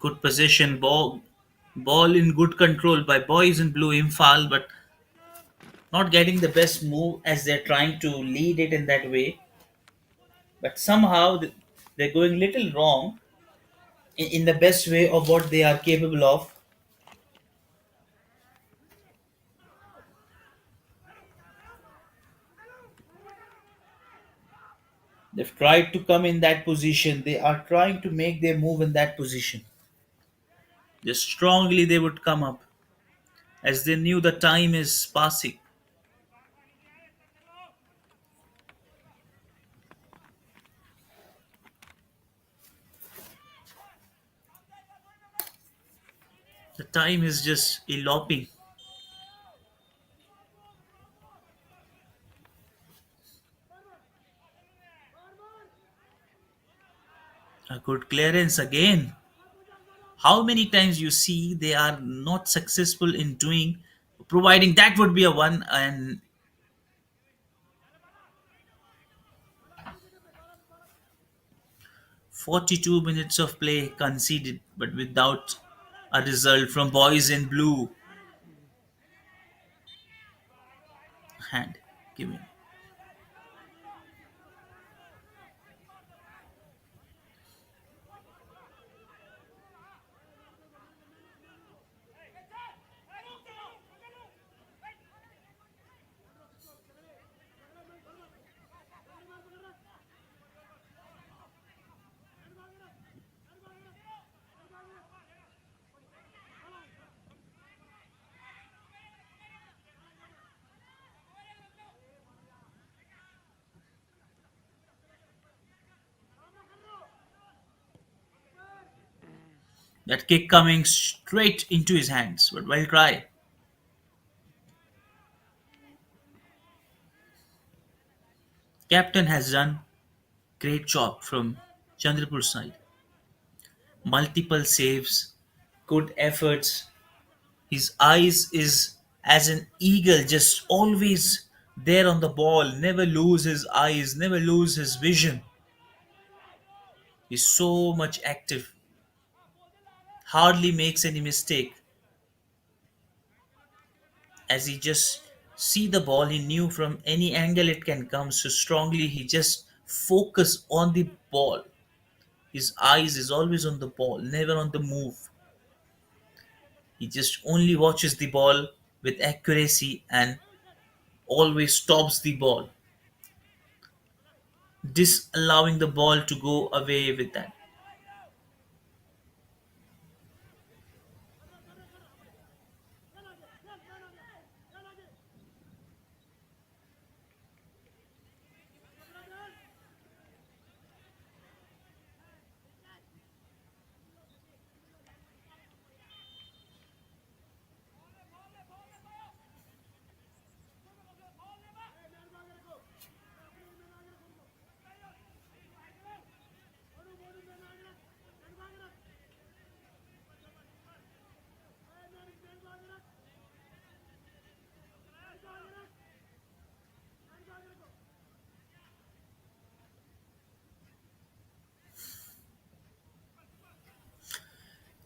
Good possession, ball in good control by boys in blue Imphal, but not getting the best move as they're trying to lead it in that way. But somehow they're going little wrong in the best way of what they are capable of. They've tried to come in that position. They are trying to make their move in that position. Just strongly they would come up as they knew the time is passing. The time is just eloping. A good clearance again. How many times you see they are not successful in doing providing that would be a one, and 42 minutes of play conceded, but without a result from boys in blue. Hand. Give me. That kick coming straight into his hands, but well try. Captain has done great job from Chandrapur side. Multiple saves, good efforts. His eyes is as an eagle, just always there on the ball, never lose his eyes, never lose his vision. He's so much active, hardly makes any mistake. As he just see the ball, he knew from any angle it can come so strongly. He just focus on the ball. His eyes is always on the ball, never on the move. He just only watches the ball with accuracy and always stops the ball, disallowing the ball to go away with that.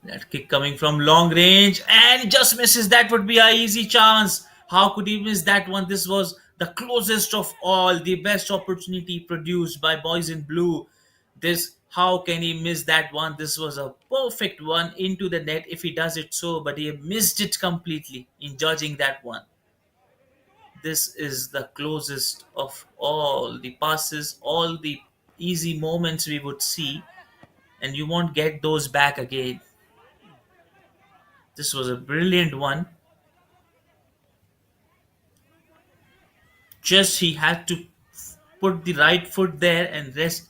That kick coming from long range and he just misses. That would be a easy chance. How could he miss that one? This was the closest of all, the best opportunity produced by boys in blue. This, how can he miss that one? This was a perfect one into the net if he does it so, but he missed it completely in judging that one. This is the closest of all the passes, all the easy moments we would see, and you won't get those back again. This was a brilliant one. Just he had to put the right foot there and rest.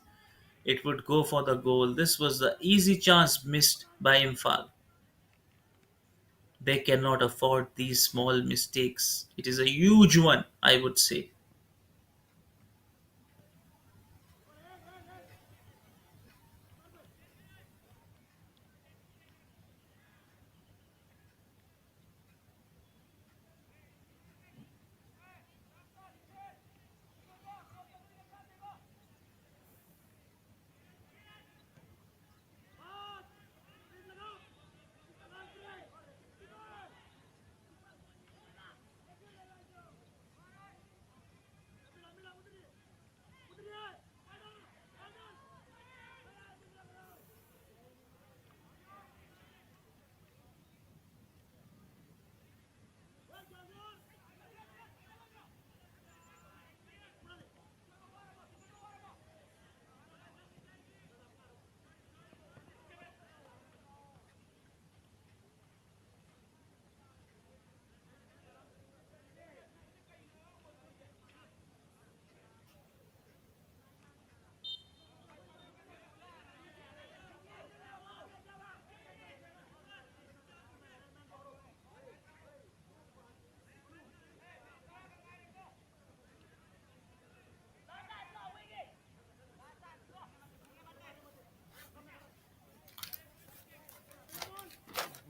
It would go for the goal. This was the easy chance missed by Imphal. They cannot afford these small mistakes. It is a huge one, I would say.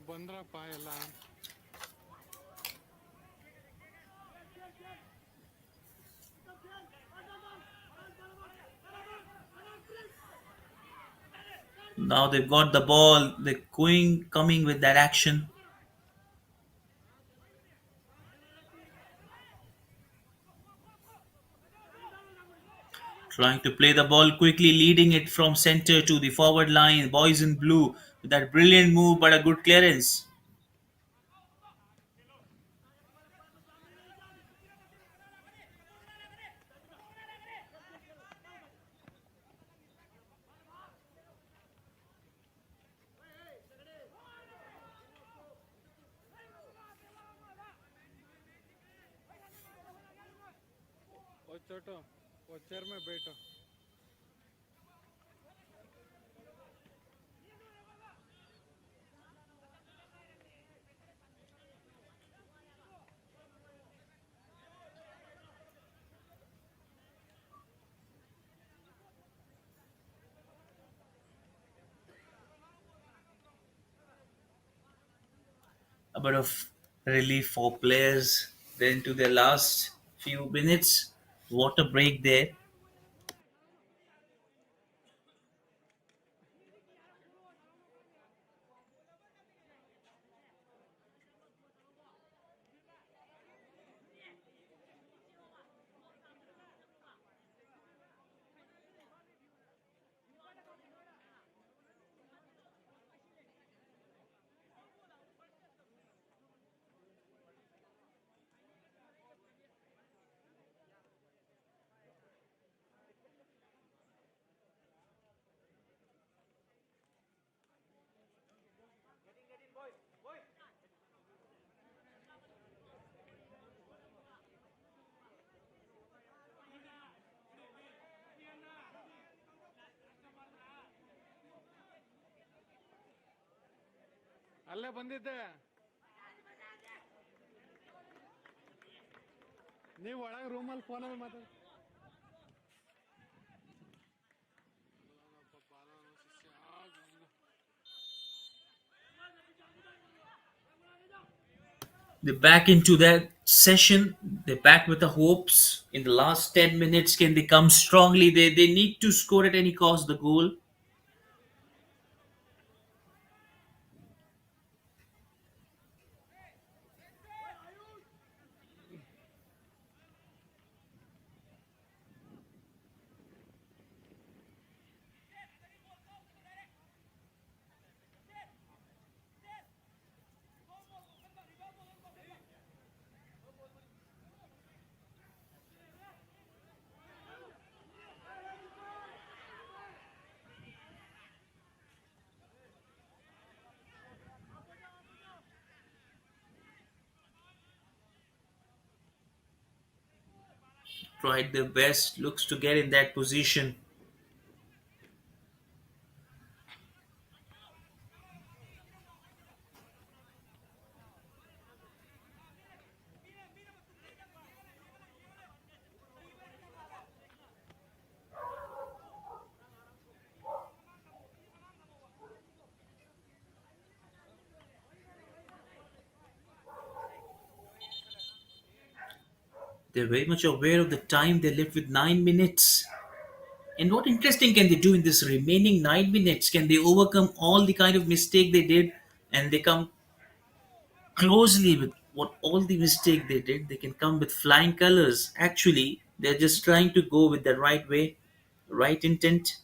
ಬಂದ್ರಪ್ಪ ಎಲ್ಲ. Now they've got the ball. They're coming with that action, trying to play the ball quickly, leading it from center to the forward line. Boys in blue with that brilliant move, but a good clearance. वो छोटो वो chair में बैठो. A bit of relief for players. Then to their last few minutes, water break there. ಅಲ್ಲೇ ಬಂದಿದ್ದೆ. ನೀವು ಒಳಗೆ ರೂಮಲ್ಲಿ ಫೋನಲ್ಲಿ ಮಾತಾಡಿ. They're back into that session. They're back with the hopes. In the last 10 minutes, can they come strongly? They need to score at any cost the goal. Tried their best, looks to get in that position. They're very much aware of the time they left with 9 minutes. And what interesting can they do in this remaining 9 minutes? Can they overcome all the kind of mistake they did and they come closely with what all the mistake they did? They can come with flying colors. Actually, they're just trying to go with the right way, right intent.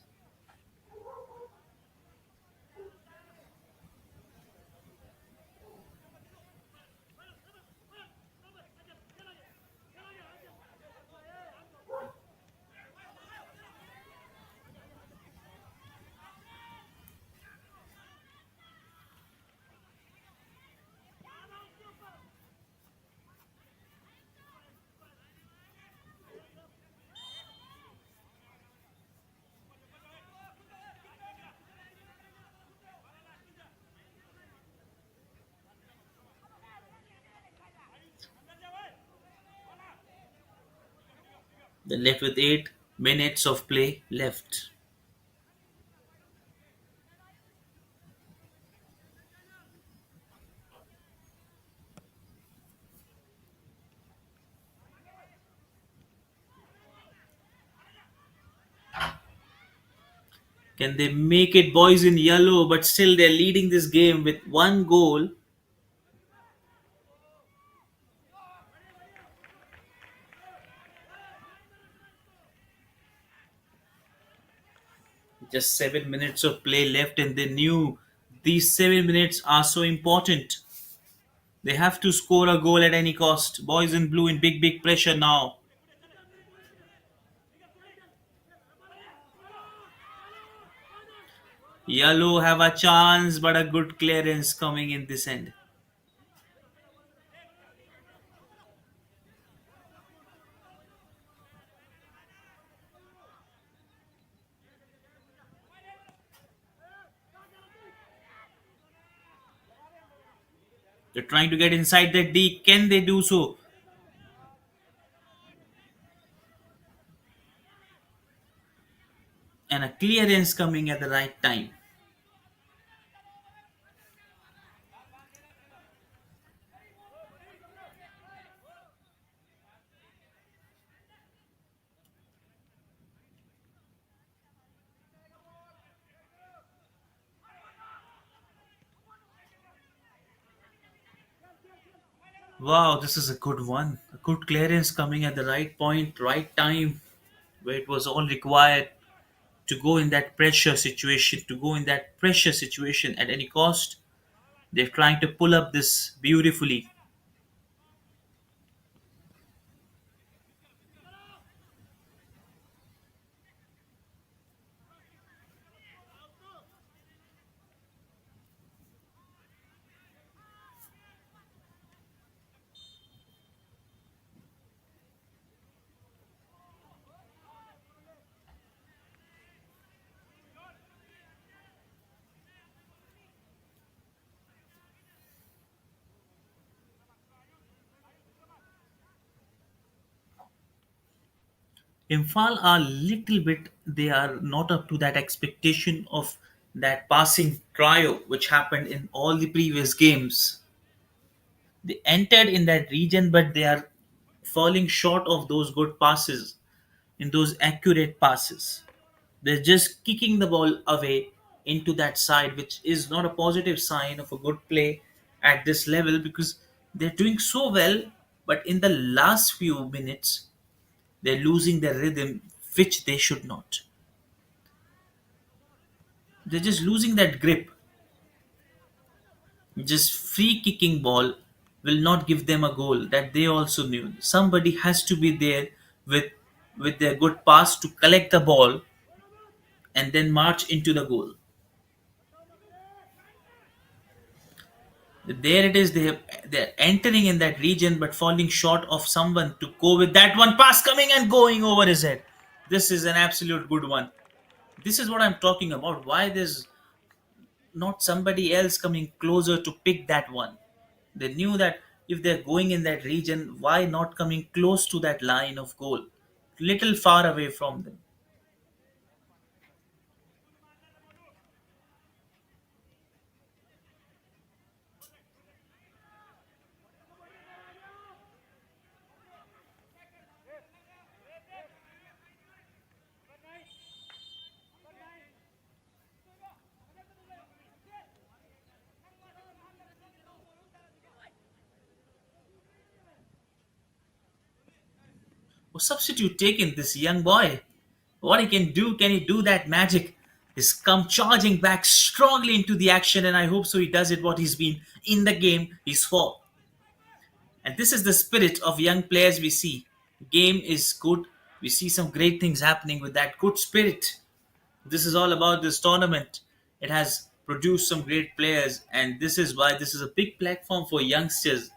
They're left with 8 minutes of play left. Can they make it, boys in yellow? But still, they're leading this game with one goal. Just 7 minutes of play left, and they knew these 7 minutes are so important. They have to score a goal at any cost. Boys in blue in big, big pressure now. Yellow have a chance, but a good clearance coming in this end. They're trying to get inside the D. Can they do so? And a clearance coming at the right time. Wow, this is a good one. A good clearance coming at the right point, right time, where it was all required to go in that pressure situation, to go in that pressure situation at any cost. They're trying to pull up this beautifully. Imphal are little bit, they are not up to that expectation of that passing trio which happened in all the previous games. They entered in that region, but they are falling short of those good passes, in those accurate passes. They're just kicking the ball away into that side, which is not a positive sign of a good play at this level because they're doing so well, but in the last few minutes, they're losing their rhythm, which they should not. They're just losing that grip. Just free kicking ball will not give them a goal. That they also knew. Somebody has to be there with their good pass to collect the ball and then march into the goal. There it is. They're entering in that region but falling short of someone to go with that one pass coming and going over his head. This is an absolute good one. This is what I'm talking about. Why there's not somebody else coming closer to pick that one? They knew that if they're going in that region, why not coming close to that line of goal? Little far away from them. Oh, substitute taken this young boy. What he can he do that magic? He's come charging back strongly into the action, and I hope so he does it what he's been in the game he's for. And this is the spirit of young players we see. Game is good. We see some great things happening with that good spirit. This is all about this tournament. It has produced some great players, and this is why this is a big platform for youngsters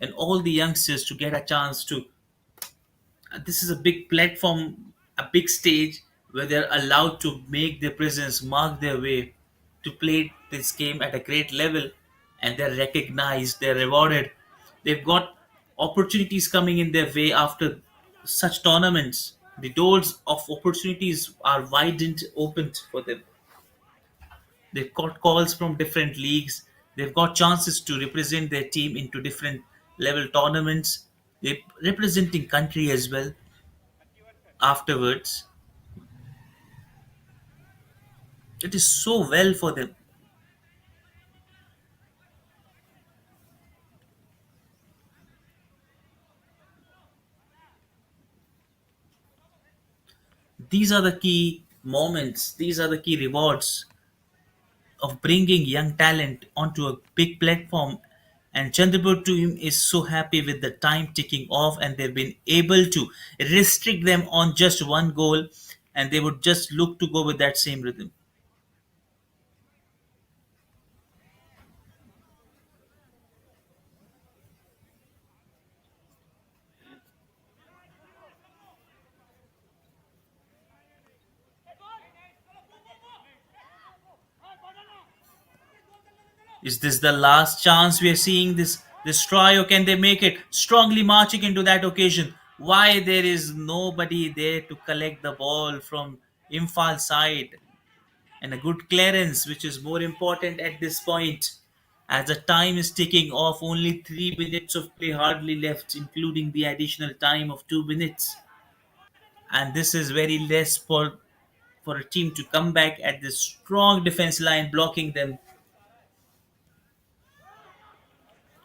and all the youngsters to get a chance to. This is a big platform, a big stage where they're allowed to make their presence, mark their way to play this game at a great level, and they're recognized, they're rewarded. They've got opportunities coming in their way after such tournaments. The doors of opportunities are widened, opened for them. They've got calls from different leagues. They've got chances to represent their team into different level tournaments. They're representing country as well afterwards. It is so well for them. These are the key moments, these are the key rewards of bringing young talent onto a big platform. And Chandrapur team is so happy with the time ticking off, and they've been able to restrict them on just one goal, and they would just look to go with that same rhythm. Is this the last chance we are seeing this try, or can they make it? Strongly marching into that occasion. Why there is nobody there to collect the ball from Imphal side, and a good clearance, which is more important at this point. As the time is ticking off, only 3 minutes of play hardly left, including the additional time of 2 minutes, and this is very less for a team to come back at this strong defense line blocking them,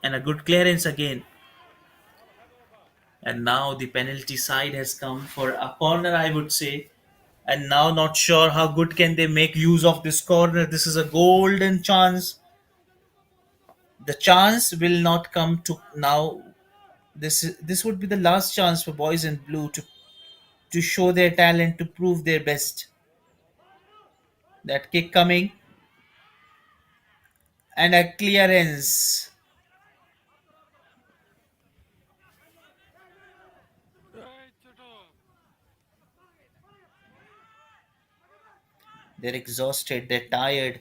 and a good clearance again. And now the penalty side has come for a corner, I would say. And now not sure how good can they make use of this corner. This is a golden chance. The chance will not come to now. This would be the last chance for boys in blue to show their talent, to prove their best. That kick coming, and a clearance. Hey, Choto. They're exhausted, they're tired.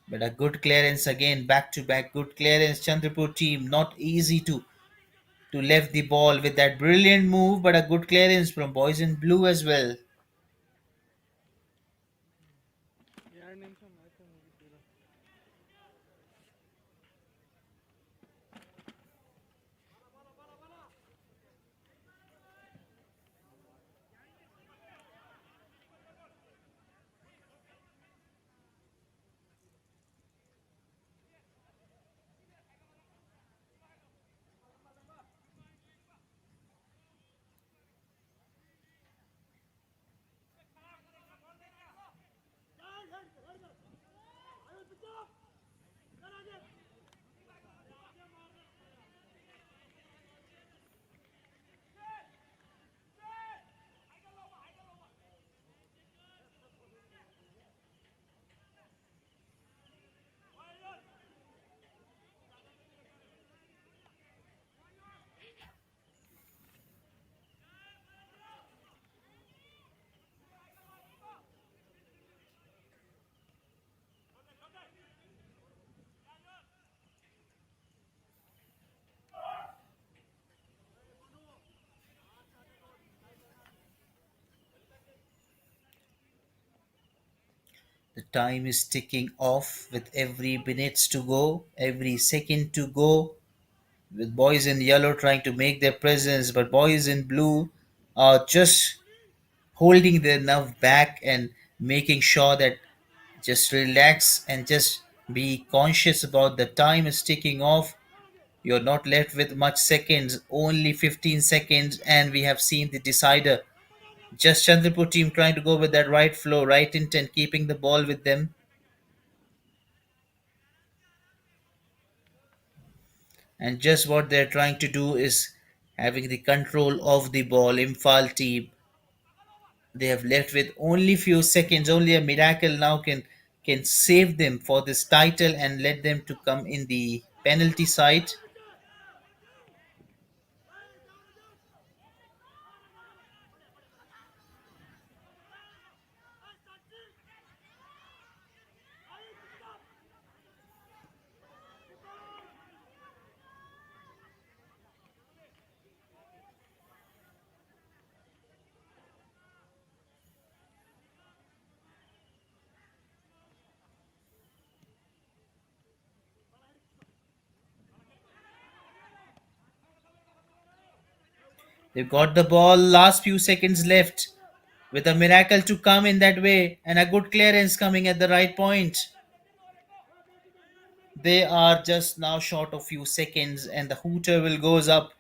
But a good clearance again, back to back good clearance. Chandrapur team not easy to left the ball with that brilliant move, but a good clearance from boys in blue as well. 2 ನಿಮಿಷ match ಮುಗಿತೀರಾ? The time is ticking off with every minutes to go, every second to go. With boys in yellow trying to make their presence, but boys in blue are just holding their nerve back and making sure that just relax and just be conscious about the time is ticking off. You're not left with much seconds, only 15 seconds, and we have seen the decider. Just Chandrapur team trying to go with that right flow, right intent, keeping the ball with them. And just what they're trying to do is having the control of the ball. Imphal team, they have left with only few seconds. Only a miracle now can save them for this title and let them to come in the penalty side. They've got the ball. Last few seconds left. with a miracle to come in that way and a good clearance coming at the right point. They are just now short of few seconds and the hooter will goes up.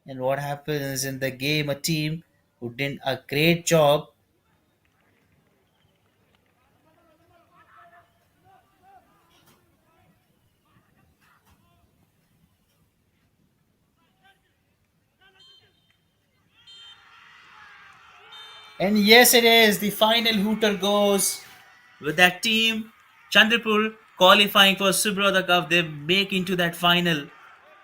And what happens in the game, a team who did a great job. And yes, it is. The final hooter goes with that team. Chandrapur qualifying for Subroto Cup. They make into that final.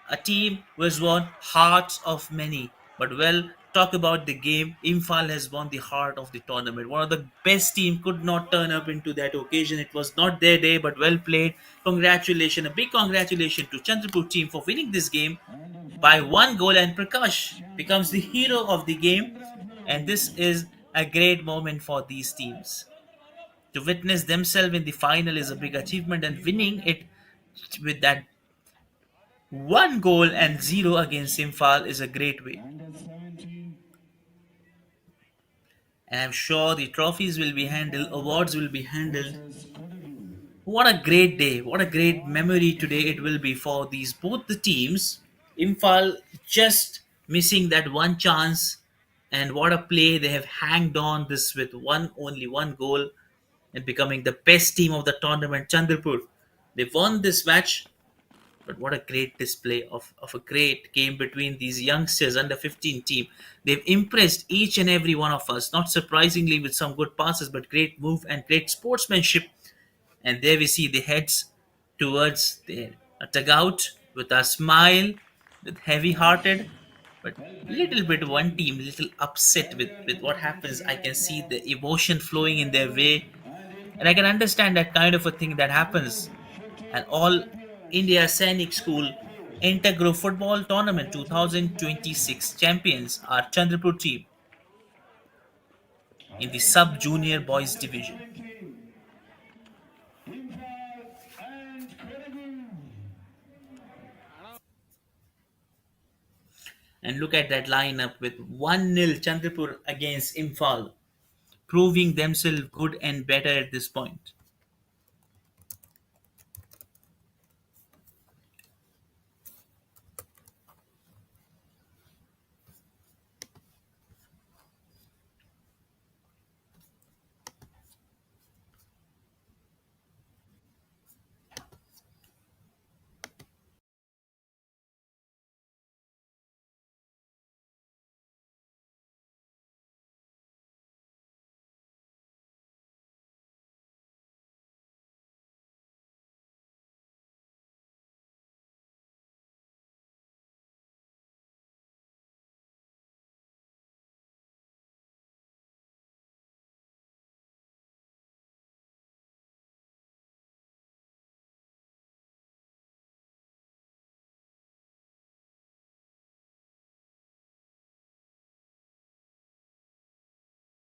A team was won hearts of many. But well, talk about the game. Imphal has won the heart of the tournament. One of the best team could not turn up into that occasion. It was not their day, but well played. Congratulations, a big congratulations to Chandrapur team for winning this game by one goal, and Prakash becomes the hero of the game. And this is a great moment for these teams. To witness themselves in the final is a big achievement, and winning it with that one goal and zero against Imphal is a great way. And I'm sure the trophies will be handled, awards will be handled. What a great day! What a great memory today it will be for these both the teams. Imphal just missing that one chance, and what a play they have hanged on this with only one goal and becoming the best team of the tournament. Chandrapur, they won this match, but what a great display of a great game between these youngsters under 15 team. They've impressed each and every one of us, not surprisingly with some good passes, but great move and great sportsmanship. And there we see the heads towards the dugout with a smile, with heavy hearted, but little bit one team little upset with what happens. I can see the emotion flowing in their way, and I can understand that kind of a thing that happens. And all India Sainik School Intergroup Football Tournament 2026 champions are Chandrapur team in the sub junior boys division. And look at that lineup with 1-0 Chandrapur against Imphal, proving themselves good and better at this point.